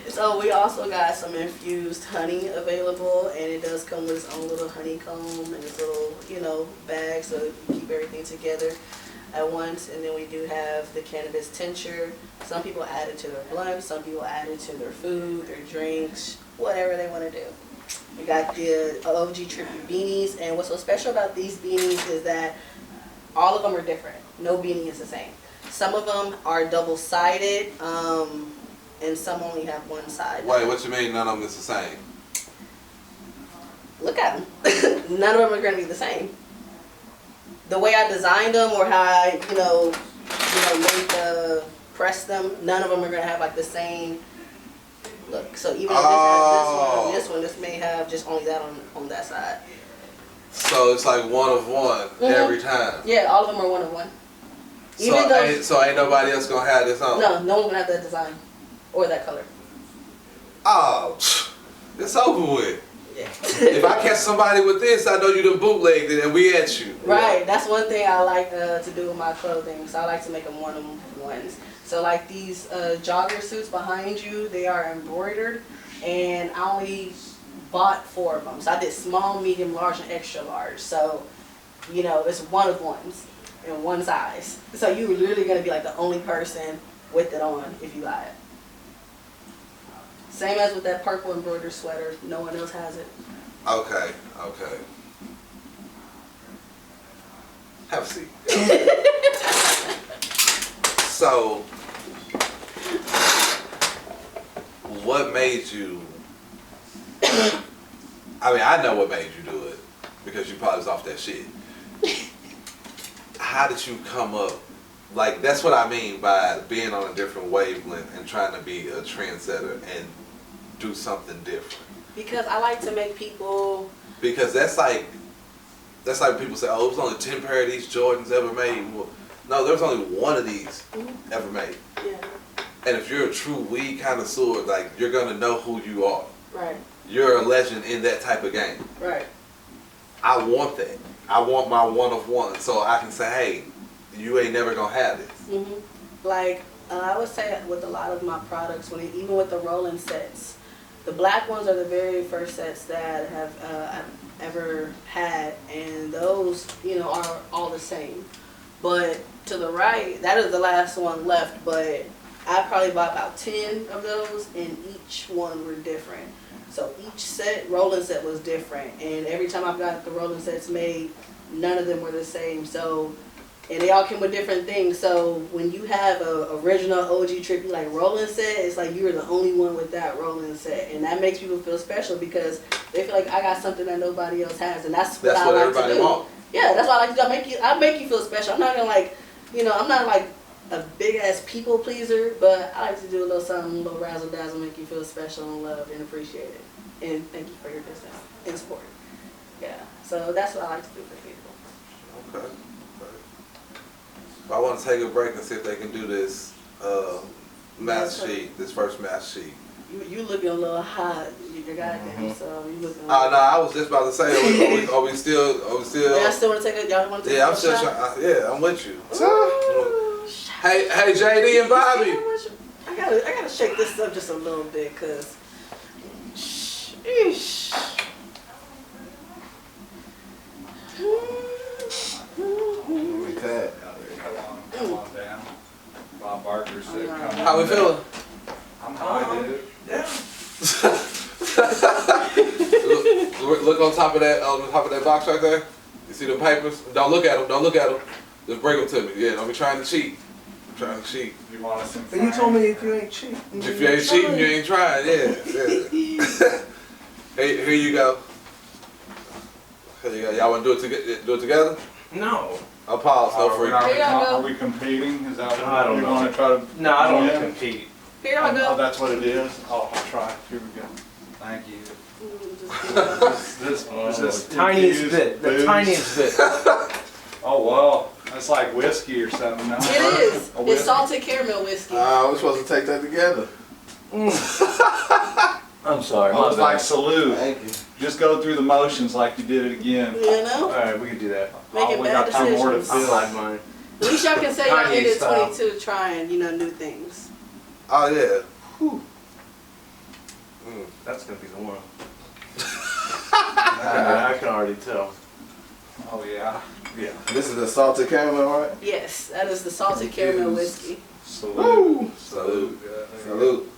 So we also got some infused honey available, and it does come with its own little honeycomb and its little, bag, so you keep everything together. at once. And then we do have the cannabis tincture. Some people add it to their blunts, some people add it to their food, their drinks, whatever they want to do. We got the OG Trippy beanies, and what's so special about these beanies is that all of them are different. No beanie is the same. Some of them are double-sided, and some only have one side. Wait, what you mean none of them is the same? Look at them. None of them are going to be the same. The way I designed them or how I, made the press them, none of them are going to have like the same look. So even if this has this one, this may have just only that on that side. So it's like one of one every time. Yeah, all of them are one of one. So ain't nobody else gonna have this on? No, no one's gonna have that design or that color. Oh, it's over with. Yeah. If I catch somebody with this, I know you done bootlegged it and we at you. Right, that's one thing I like to do with my clothing. So I like to make them one-of-ones. So like these jogger suits behind you, they are embroidered, and I only bought 4 of them. So I did small, medium, large, and extra large. So, it's one-of-ones in one size. So you're literally gonna be like the only person with it on if you buy it. Same as with that purple embroidered sweater. No one else has it. Okay. Have a seat. So, what made you, I know what made you do it, because you probably was off that shit. How did you come up, like, that's what I mean by being on a different wavelength and trying to be a trendsetter and do something different? Because I like to make people... Because that's like people say, oh, it was only 10 pair of these Jordans ever made. Well, no, there's only one of these ever made. Yeah. And if you're a true weed connoisseur, like, you're gonna know who you are. Right. You're a legend in that type of game. Right. I want that. I want my one of one, so I can say, hey, you ain't never gonna have this. Like, I would say with a lot of my products, even with the rolling sets, the black ones are the very first sets that I've ever had, and those, are all the same. But to the right, that is the last one left, but I probably bought about 10 of those, and each one were different. So each rolling set was different, and every time I've got the rolling sets made, none of them were the same. So, and they all came with different things. So when you have a original OG Trippy like rolling set, it's like you're the only one with that rolling set, and that makes people feel special because they feel like I got something that nobody else has, and that's what I like to do. Want. Yeah, that's why I like to do. I make you feel special. I'm not gonna I'm not like a big ass people pleaser, but I like to do a little something, a little razzle dazzle, make you feel special and loved and appreciated. And thank you for your business and support. Yeah, so that's what I like to do for people. Okay. I want to take a break and see if they can do this math sheet, this first math sheet. You looking a little hot. You goddamn, so you looking. No, I was just about to say, are we still? Y'all still want to take it? Y'all want to take Yeah, a I'm still shot? trying. Yeah, I'm with you. Ooh, Hey, JD and Bobby. I gotta shake this up just a little bit, cause. Sheesh. Okay. Come on down. Bob Barker said, come on. How we down. feeling? I'm high, dude. Look on top of that box right there. You see the papers? Don't look at them. Don't look at them. Just bring them to me. Yeah, don't be trying to cheat. I'm trying to cheat. You want us in But you told me if you ain't cheating. If you ain't cheating, you ain't trying. Yeah. Here you go. Here you go. Y'all want to do it together? No. I'll pause. No free. Are we competing? Is that I don't what you know. want to try to? No, I don't want Yeah. to compete. Here I Oh, go. that's what it is? Oh, I'll try. Here we go. Thank you. This Tiniest infused bit. The booze. tiniest bit. Oh, well, that's like whiskey or something. No? It is. A It's whiskey. salted caramel whiskey. We're supposed to take that together. I'm sorry. Oh, My it's bad. like salute. Thank you. Just go through the motions like you did it again. All right, we can do that. Making we bad got two more to decisions. I'll fill. hide mine. At least y'all can say y'all Kanye ended style. 22 trying, new things. Oh yeah. That's gonna be the one. I can already tell. Oh, yeah. Yeah. This is the salted caramel, right? Yes, that is the salted caramel whiskey. Salute. Salute. Yeah, there you go. Salute.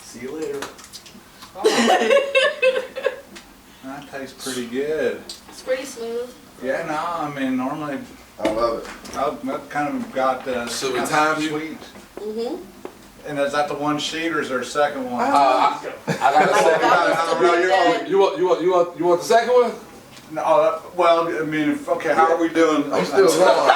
See you later. That tastes pretty good. It's pretty smooth. Yeah, no, I mean, normally, I love it. I've kind of got Should we kind of time you? sweet. Mm-hmm. And is that the one sheet or is there a second one? I got a second. You want the second one? No, well, I mean, okay, how are we doing? I'm still wrong.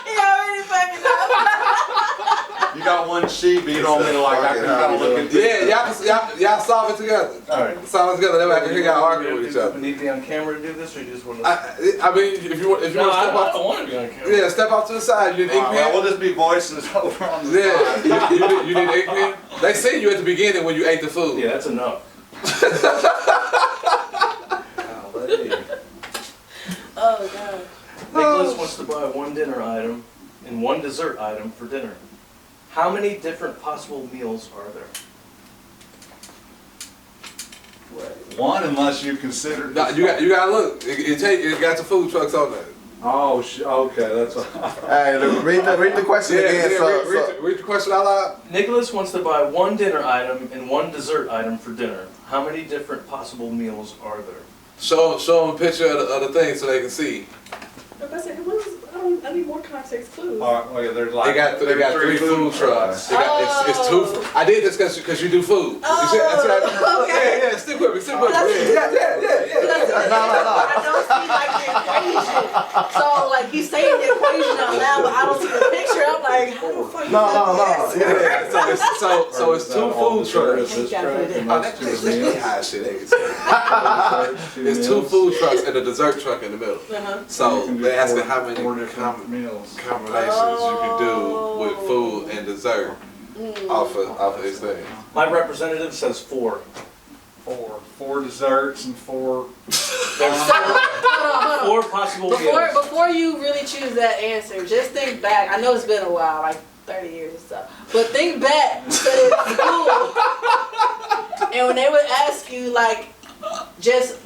He already fucking up. You got one sheet, but you don't mean like I can kind of look at this. Yeah, y'all solve it together. All right. Solve it together. Then I can hear y'all arguing with each other. We need to be on camera to do this, or you just want to? I mean, if you want to step I off, want to be on camera. yeah, step off to the side. You need ink Well, pen. we'll just be voices over on the side. Yeah, you need ink pen. They seen you at the beginning when you ate the food. Yeah, that's enough. Oh god. Nicholas wants to buy one dinner item and one dessert item for dinner. How many different possible meals are there? One, unless you consider. No, you gotta look. It got the food trucks on there. Oh, okay, that's. Hey, look, read the question again. Read the question out loud. Nicholas wants to buy one dinner item and one dessert item for dinner. How many different possible meals are there? Show them a picture of the thing so they can see. I need more context clues. All right, well, yeah, there's like. They got three food trucks. It's two. I did this because you do food. You see, that's what okay. Yeah, stick with me. Stick with me. No. Yeah. I don't see like the equation. So like he's saying the equation out loud, but I don't see the picture. I'm like, how the fuck? No. Yeah. So it's two food trucks. It's two food trucks and a dessert truck in the middle. So they asking how many meals. combinations you can do with food and dessert off of this thing. My representative says 4. Four desserts and four. Hold on. 4 possible meals. Before you really choose that answer, just think back. I know it's been a while, like 30 years or so. But think back to school. And when they would ask you, like, just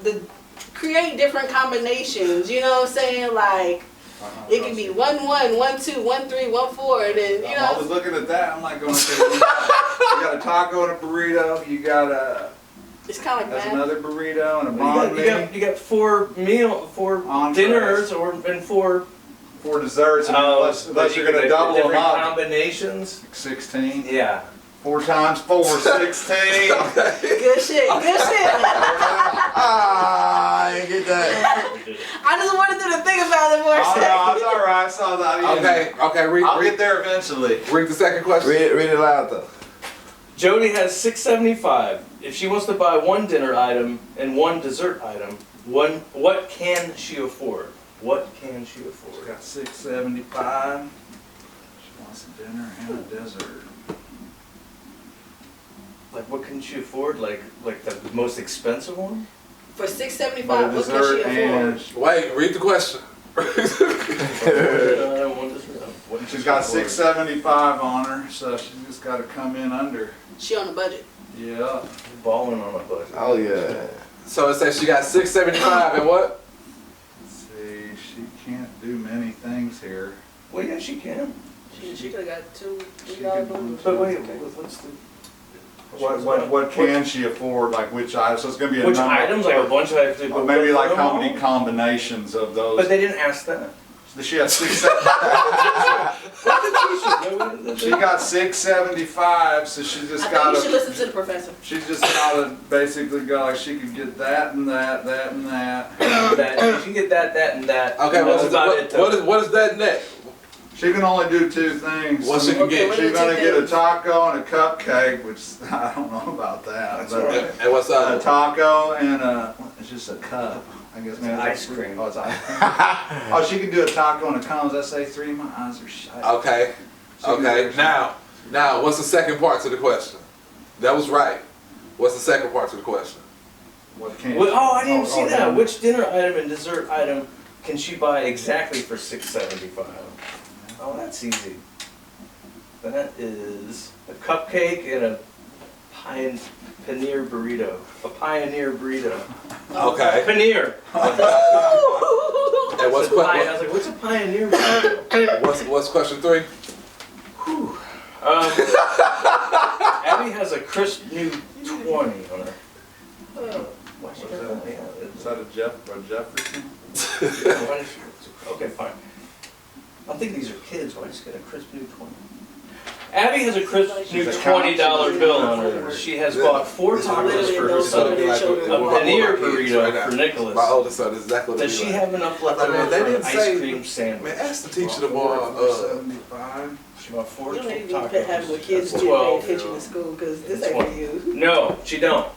create different combinations, you know what I'm saying? Like, it could be 1-1, 1-2, 1-3, 1-4, and then, you I was know. looking at that. I'm like going, okay, you got a taco and a burrito. You got It's kind of like that's that. another burrito and a banh mi. You got 4 Entrees. dinners and 4 Four desserts, and unless you're going to double them different up. combinations. 16. Yeah. 4 times 4, 16. Good shit. I ain't get that. I just wanted them to think about it for a Oh, second. no, it's all right. I saw that. Okay. I'll Read get there eventually. the second question. Read it loud though. Jody has $6.75. If she wants to buy one dinner item and one dessert item, what can she afford? What can she afford? Got $6.75. She wants a dinner and a dessert. Like, what can she afford? Like the most expensive one? For $6.75, But a what can she dessert afford? and Wait, read the question. she's got $6.75 on her, so she's just got to come in under. She on a budget. Yeah. Balling on a budget. Oh yeah. So it says she got $6.75 and what? Let's see, she can't do many things here. Well, yeah, she can. She could have got $2. She can do But wait, what's the... What can she afford? Like which items? So it's going to be a Which number. items? Like a bunch of items? Or maybe like how many combinations of those. But they didn't ask that. She has she got $6.75, so she just I think got you should to. listen to the professor. She just got to basically go like she could get that and that, that and that. That she can get that, and that. Okay, and that's about it. what is that net? She can only do 2 things. What she can get? what are She's the gonna two get a things? taco and a cupcake, which I don't know about that. That's but all right. And what's a up? taco and it's just a cup. I guess maybe Ice cream. Oh, it's ice cream. Oh, she can do a taco and a cone. Does that say 3? My eyes are shut. Okay. Now, what's the second part to the question? That was right. What's the second part to the question? What can Well, I didn't see that. damn. Which dinner item and dessert item can she buy exactly for $6.75? Oh, that's easy. That is a cupcake and a paneer burrito. A pioneer burrito. Okay. Paneer. And what's I was like, what's a pioneer burrito? what's question 3? Abby has a crisp new 20 on her. Is that a Jefferson? Okay, fine. I think these are kids. Why just get a crisp new 20? Abby has a crisp new $20 bill on her. She has bought 4 tacos for her son, a paneer burrito for Nicholas. My oldest son is exactly what Does she have enough left I mean, over they for an didn't ice say- cream sandwich? Man, ask the teacher tomorrow. 75. She bought 4 You don't need tacos. to be having with kids That's too paying 12. attention in school because this ain't for you. No, she don't.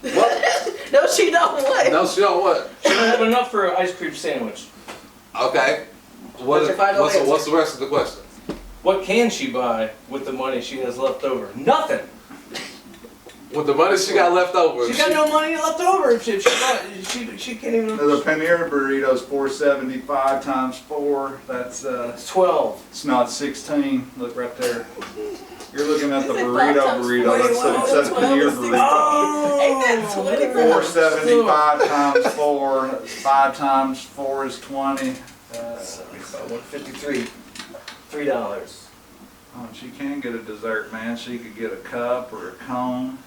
No, she don't. What? No, she don't what? She don't have enough for an ice cream sandwich. Okay. What's your final answer? What's the rest of the question? What can she buy with the money she has left over? Nothing. With the money she got left over. She got no money left over. If she can't even. The paneer burrito's $4.75 times 4. That's It's 12. it's not 16. Look right there. You're looking at the Is it burrito 5 times burrito. That's $41? it says paneer burrito. Ain't that 20? $4.75 times 4. 5 times 4 is 20. 153. $3. Oh, she can get a dessert, man. She could get a cup or a cone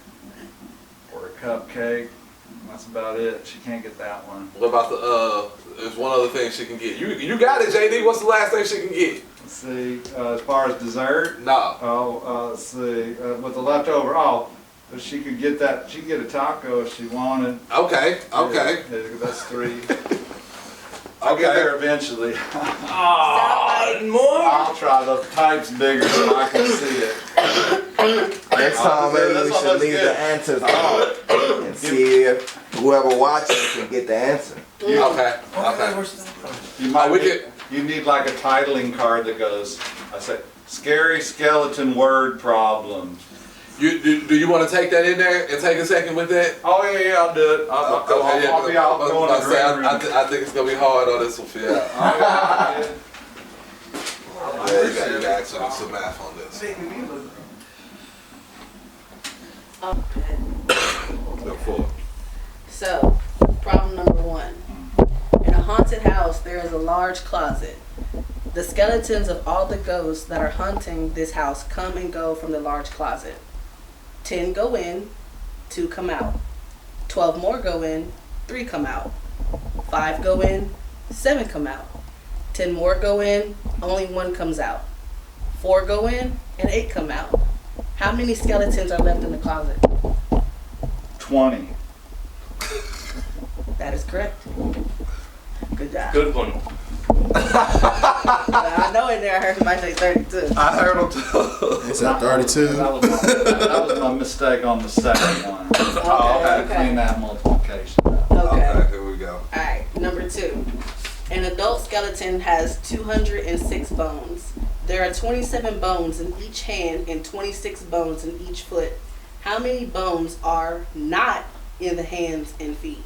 or a cupcake. That's about it. She can't get that one. What about there's one other thing she can get. You got it, JD. What's the last thing she can get? Let's see. As far as dessert, No. let's see. With the leftover, but she could get that. She could get a taco if she wanted. Okay. Yeah, that's 3. I'll get there eventually. More? I'll try. The type's bigger so I can see it. Next time, maybe we That's should leave good. the answers on and see if whoever watches can get the answer. Okay. You might. We get- You need like a titling card that goes. I say, scary skeleton word problem. Do you want to take that in there and take a second with that? Oh yeah, I'll do it. I'll be out going to the green room. I think it's gonna be hard on this one for you. Yeah. You got to actually some math on this. Go for it. So, problem number 1. In a haunted house, there is a large closet. The skeletons of all the ghosts that are haunting this house come and go from the large closet. 10 go in, 2 come out. 12 more go in, 3 come out. 5 go in, 7 come out. 10 more go in, only 1 comes out. 4 go in, and 8 come out. How many skeletons are left in the closet? 20. That is correct. Good job. Good one. I know in there I heard somebody say 32. I heard them too. It's at 32. That was my mistake on the second one. I had to clean that multiplication up. Okay. Here we go. Alright, number 2. An adult skeleton has 206 bones. There are 27 bones in each hand and 26 bones in each foot. How many bones are not in the hands and feet?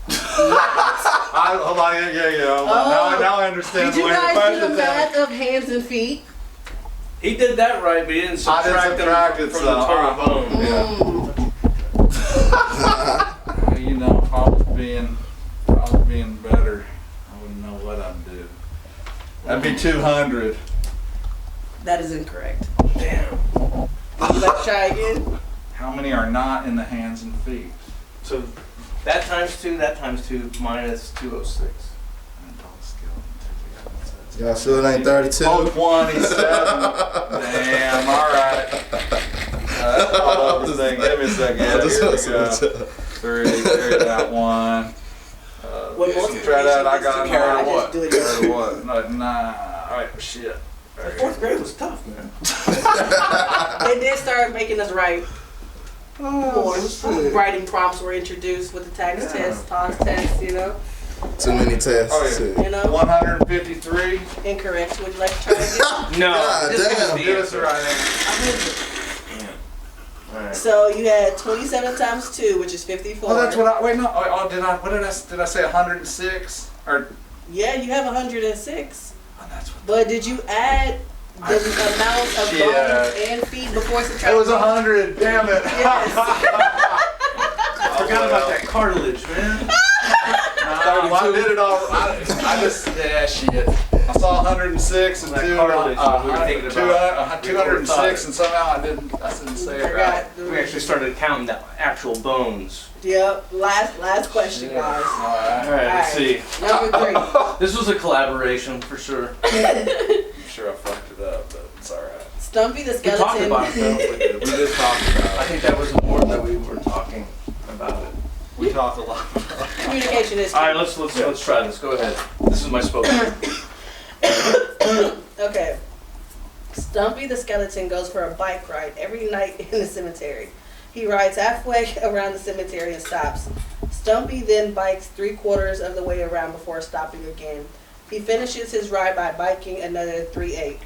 Hold on, yeah. Now I understand Did you the way the guys do the question's math of hands and feet? He did that right, but he didn't subtract them from the total bone. You know, if I was being better, I wouldn't know what I'd do. That'd be 200. That is incorrect. Damn. Let's try again. How many are not in the hands and feet? So that times 2, minus 206. Y'all sure it ain't 32? Oh, 27. Damn, alright. That's all over the thing. Give me a second. Here we go. 3, there's that one. What multiplication Try that, I is got to carry I just what? do it Carry what? No, 9. Alright, shit. The 4th grade was tough, man. They did start making us write more. Writing prompts were introduced with the tax test, TOS test, you know. Too many tests. Oh, yeah. You know, 153. incorrect. Would you like to try again? No. God just give us damn. the Give us answer. the right answer. Alright. So you had 27 times 2, which is 54. Oh, that's what I. Wait, no. Oh, did I say 106? Or Yeah, you have 106. oh, that's what. But did you add the amount of bones and feet before subtracting? It was 100. Damn it. Yes. I forgot about that cartilage, man. I did it all. I just shit. I saw 106 and That cartilage, we were thinking about 206 and somehow I didn't say it right. We actually started counting the actual bones. Yep. Last question, guys. All right, let's see. Number 3. This was a collaboration for sure. I'm sure I fucked it up, but it's alright. Stumpy the We talked skeleton. about it, though. We did talk about I it. think that was important that we were talking about it. We talked a lot. Communication is key. All right, let's try this. Go ahead. This is my spoken. Okay. Stumpy the skeleton goes for a bike ride every night in the cemetery. He rides halfway around the cemetery and stops. Stumpy then bikes 3/4 of the way around before stopping again. He finishes his ride by biking another 3/8.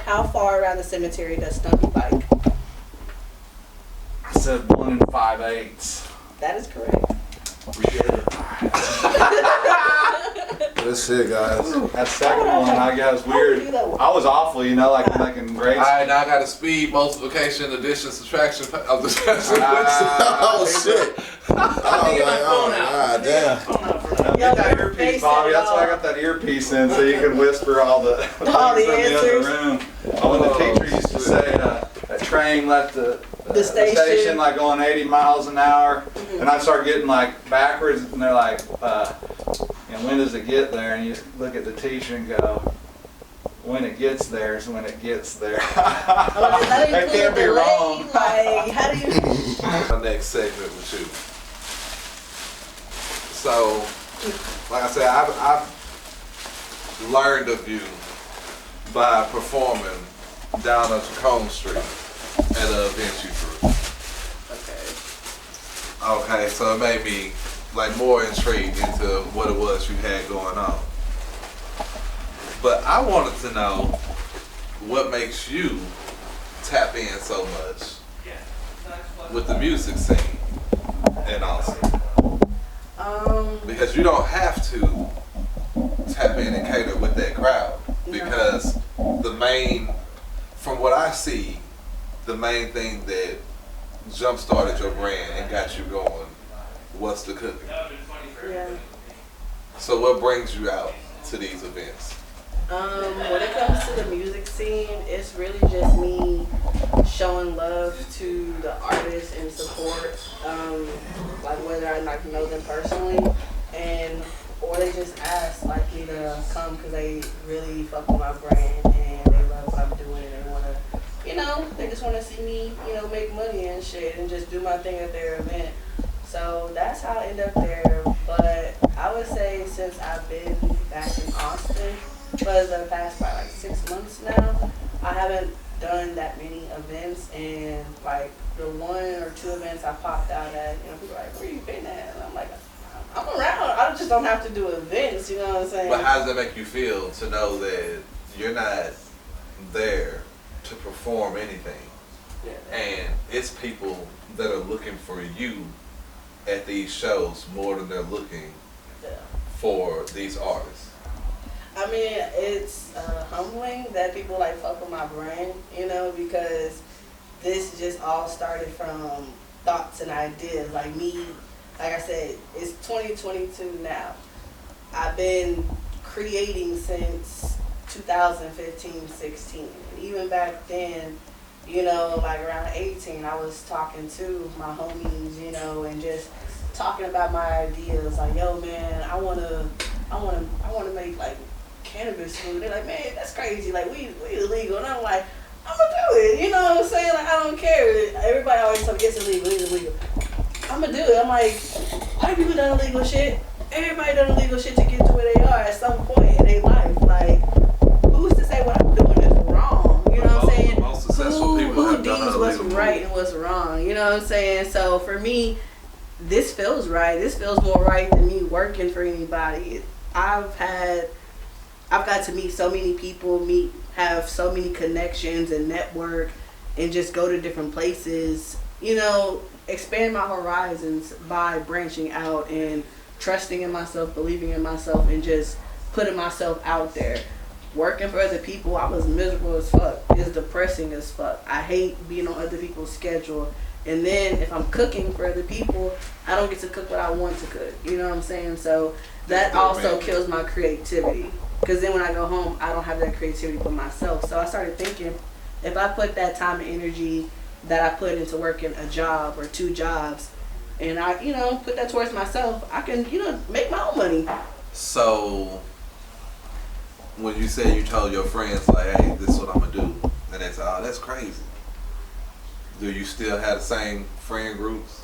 How far around the cemetery does Stumpy bike? I said 1 5/8. That is correct. Good shit, guys. That second one, I guess, weird. I was awful, like I'm making grades. Alright, now I got a speed, multiplication, addition, subtraction of the Oh shit. God damn. Get that earpiece, Bobby. That's why I got that earpiece in, so you can whisper all the things in the other room. When the teacher used to say a train left the station like going 80 miles an hour, and I start getting like backwards, and they're like, when does it get there? And you look at the teacher and go, when it gets there is when it gets there. That can't be wrong. Like, how do you? My next segment with you. So, like I said, I've learned of you by performing down on Cajun Street at an event you threw. Okay, so it made me like more intrigued into what it was you had going on. But I wanted to know what makes you tap in so much with the music scene and also. Because you don't have to tap in and cater with that crowd. Because from what I see, the main thing that jump-started your brand and got you going was the cooking. Yeah. So what brings you out to these events? When it comes to the music scene, it's really just me showing love to the artists and support, like whether I know them personally, or they just ask me to come because they really fuck with my brand and they love what I'm doing and they want to, they just want to see me, make money and shit and just do my thing at their event. So that's how I end up there. But I would say since I've been back in Austin for the past probably 6 months now, I haven't done that many events, and the 1 or 2 events I popped out at, people are like, where you been at? And I'm like, I'm around. I just don't have to do events, you know what I'm saying? But how does that make you feel to know that you're not there to perform anything? Yeah. And it's people that are looking for you at these shows more than they're looking for these artists. I mean, it's humbling that people fuck with my brand, because this just all started from thoughts and ideas. Like I said, it's 2022 now. I've been creating since 2015-16. And even back then, around 18, I was talking to my homies, and just talking about my ideas. Like, yo, man, I wanna make cannabis food. They're like, man, that's crazy. Weed illegal. And I'm like, I'm gonna do it. You know what I'm saying? I don't care. Everybody always tell me it's illegal. I'm gonna do it. I'm like, white people done illegal shit. Everybody done illegal shit to get to where they are at some point in their life. Who's to say what I'm doing is wrong? You know what I'm saying? Most successful people Who have done deems what's illegal right and what's wrong? You know what I'm saying? So for me, this feels right. This feels more right than me working for anybody. I've got to meet so many people, have so many connections and network, and just go to different places, expand my horizons by branching out and trusting in myself, believing in myself, and just putting myself out there. working for other people, I was miserable as fuck. It's depressing as fuck. I hate being on other people's schedule. And then if I'm cooking for other people, I don't get to cook what I want to cook. You know what I'm saying? So that also kills my creativity. Because then when I go home, I don't have that creativity for myself. So I started thinking, if I put that time and energy that I put into working a job or 2 jobs, and I, put that towards myself, I can, make my own money. So, when you say you told your friends, like, hey, this is what I'm going to do, and they say, oh, that's crazy. Do you still have the same friend groups?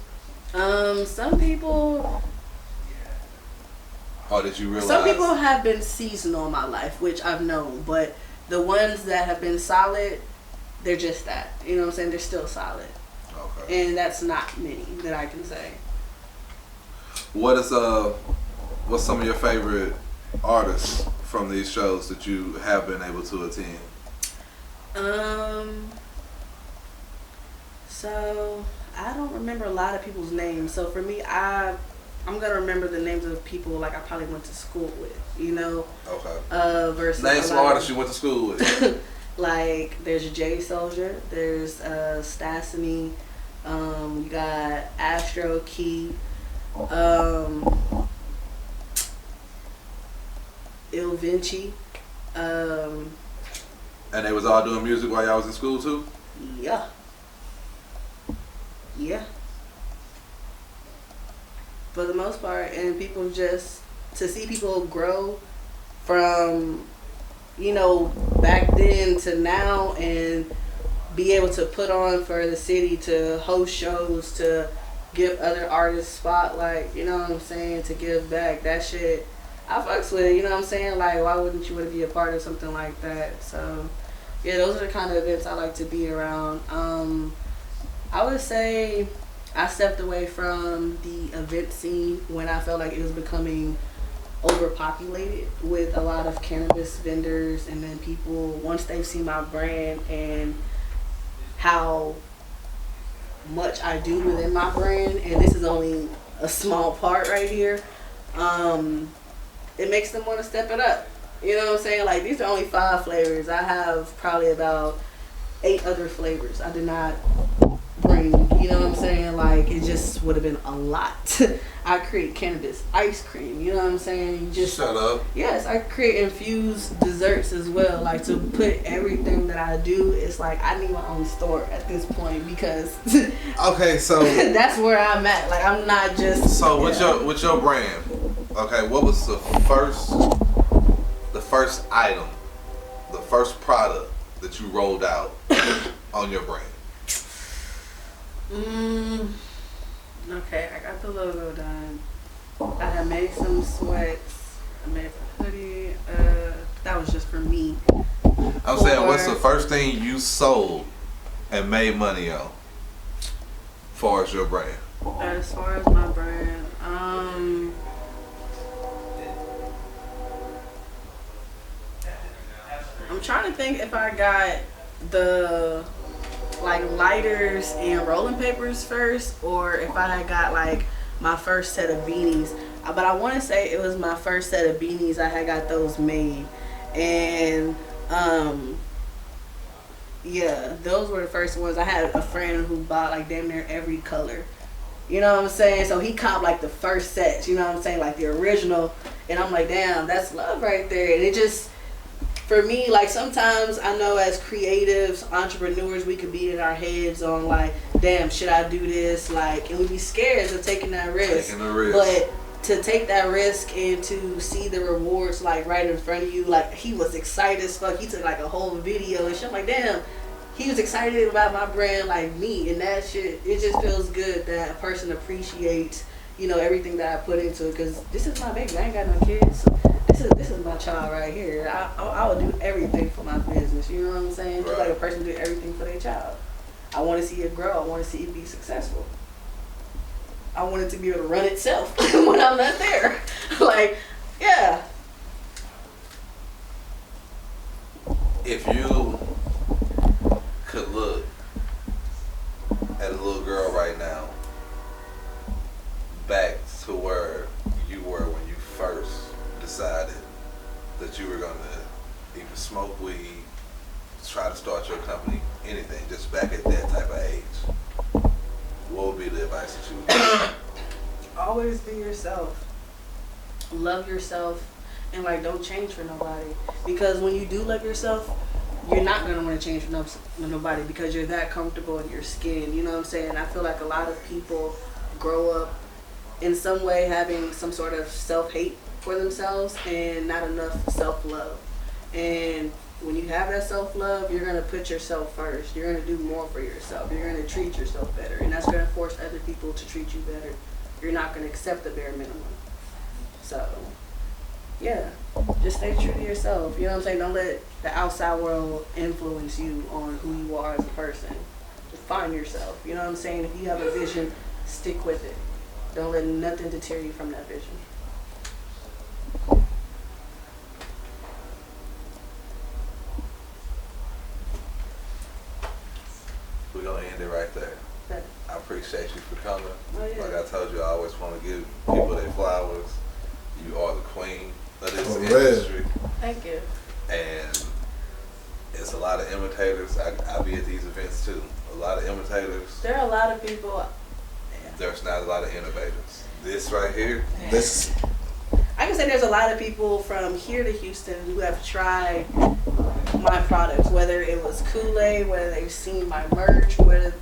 Some people... Or did you realize? Some people have been seasonal in my life, which I've known, but the ones that have been solid, they're just that. You know what I'm saying? They're still solid. Okay. And that's not many that I can say. What's some of your favorite artists from these shows that you have been able to attend? So I don't remember a lot of people's names. So for me, I'm gonna remember the names of people like I probably went to school with, Okay. Versus name some artists you went to school with. Like there's J Soldier, there's Stassany, you got Astro Key, Il Vinci. And they was all doing music while y'all was in school too? Yeah. Yeah. For the most part, and people just, to see people grow from, back then to now and be able to put on for the city, to host shows, to give other artists spotlight, you know what I'm saying, to give back, that shit, I fucks with it, you know what I'm saying, like why wouldn't you want to be a part of something like that? So yeah, those are the kind of events I like to be around. I would say I stepped away from the event scene when I felt like it was becoming overpopulated with a lot of cannabis vendors, and then people, once they've seen my brand and how much I do within my brand, and this is only a small part right here, it makes them want to step it up. You know what I'm saying? Like, these are only 5 flavors. I have probably about 8 other flavors I did not bring. You know what I'm saying? Like, it just would have been a lot. I create cannabis ice cream. You know what I'm saying? You just shut up. Yes, I create infused desserts as well. Like, to put everything that I do, it's like I need my own store at this point, because okay, so that's where I'm at. Like, I'm not just with your brand. Okay, what was the first item, the first product that you rolled out on your brand? Okay, I got the logo done. I had made some sweats. I made a hoodie. That was just for me. I'm saying, what's the first thing you sold and made money on, as far as your brand? As far as my brand, I'm trying to think if I got the lighters and rolling papers first, or if I had got like my first set of beanies. But I want to say it was my first set of beanies. I had got those made, and yeah, those were the first ones. I had a friend who bought like damn near every color. You know what I'm saying? So he copped like the first sets, you know what I'm saying, like the original. And I'm like, damn, that's love right there. And it just, for me, like sometimes I know as creatives, entrepreneurs, we could be in our heads on like, damn, should I do this? Like, and we be scared of taking that risk. But to take that risk and to see the rewards like right in front of you, like he was excited as fuck. He took like a whole video and shit. I'm like, damn, he was excited about my brand like me, and that shit, it just feels good that a person appreciates, you know, everything that I put into it, because this is my baby. I ain't got no kids. So this is my child right here. I would do everything for my business, you know what I'm saying? Just like a person do everything for their child. I want to see it grow. I want to see it be successful. I want it to be able to run itself when I'm not there. Like, yeah. If you could look at a little girl right now, back to where you were when you first decided that you were going to even smoke weed, try to start your company, anything, just back at that type of age, what would be the advice that you would give? Always be yourself. Love yourself, and like don't change for nobody. Because when you do love yourself, you're not gonna want to change for nobody because you're that comfortable in your skin. You know what I'm saying? I feel like a lot of people grow up in some way having some sort of self-hate for themselves and not enough self-love. And when you have that self-love, you're gonna put yourself first. You're gonna do more for yourself. You're gonna treat yourself better, and that's gonna force other people to treat you better. You're not gonna accept the bare minimum. So, yeah, just stay true to yourself. You know what I'm saying? Don't let the outside world influence you on who you are as a person. Just find yourself. You know what I'm saying? If you have a vision, stick with it. Don't let nothing deter you from that vision. We're gonna end it right there. Okay. I appreciate you for coming. Oh, yeah. Like I told you, I always want to give people their flowers. You are the queen of this Oh, industry. Thank you. And it's a lot of imitators. I be at these events too. A lot of imitators. There are a lot of people. There's not a lot of innovators. This right here, This I can say there's a lot of people from here to Houston who have tried my products, whether it was Kool-Aid, whether they've seen my merch, whether,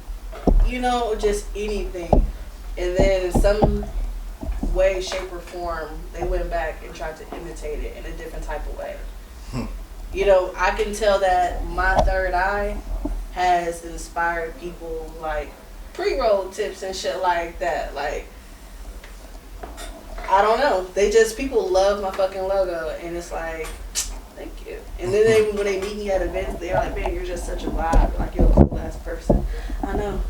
you know, just anything. And then in some way, shape, or form, they went back and tried to imitate it in a different type of way. You know, I can tell that my third eye has inspired people like pre-roll tips and shit like that. Like, I don't know. People love my fucking logo, and it's like, thank you. And then when they meet me at events, they're like, man, you're just such a vibe. Like, you're a cool ass person. I know.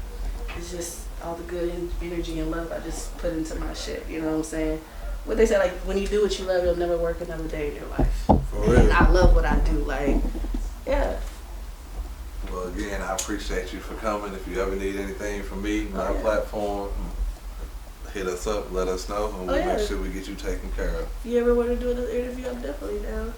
It's just all the good energy and love I just put into my shit. You know what I'm saying? What they say, like, when you do what you love, you'll never work another day in your life. for real. And I love what I do. Like, yeah. well, again, I appreciate you for coming. If you ever need anything from me, my platform, hit us up, let us know, and we'll make sure we get you taken care of. If you ever want to do another interview, I'm definitely down.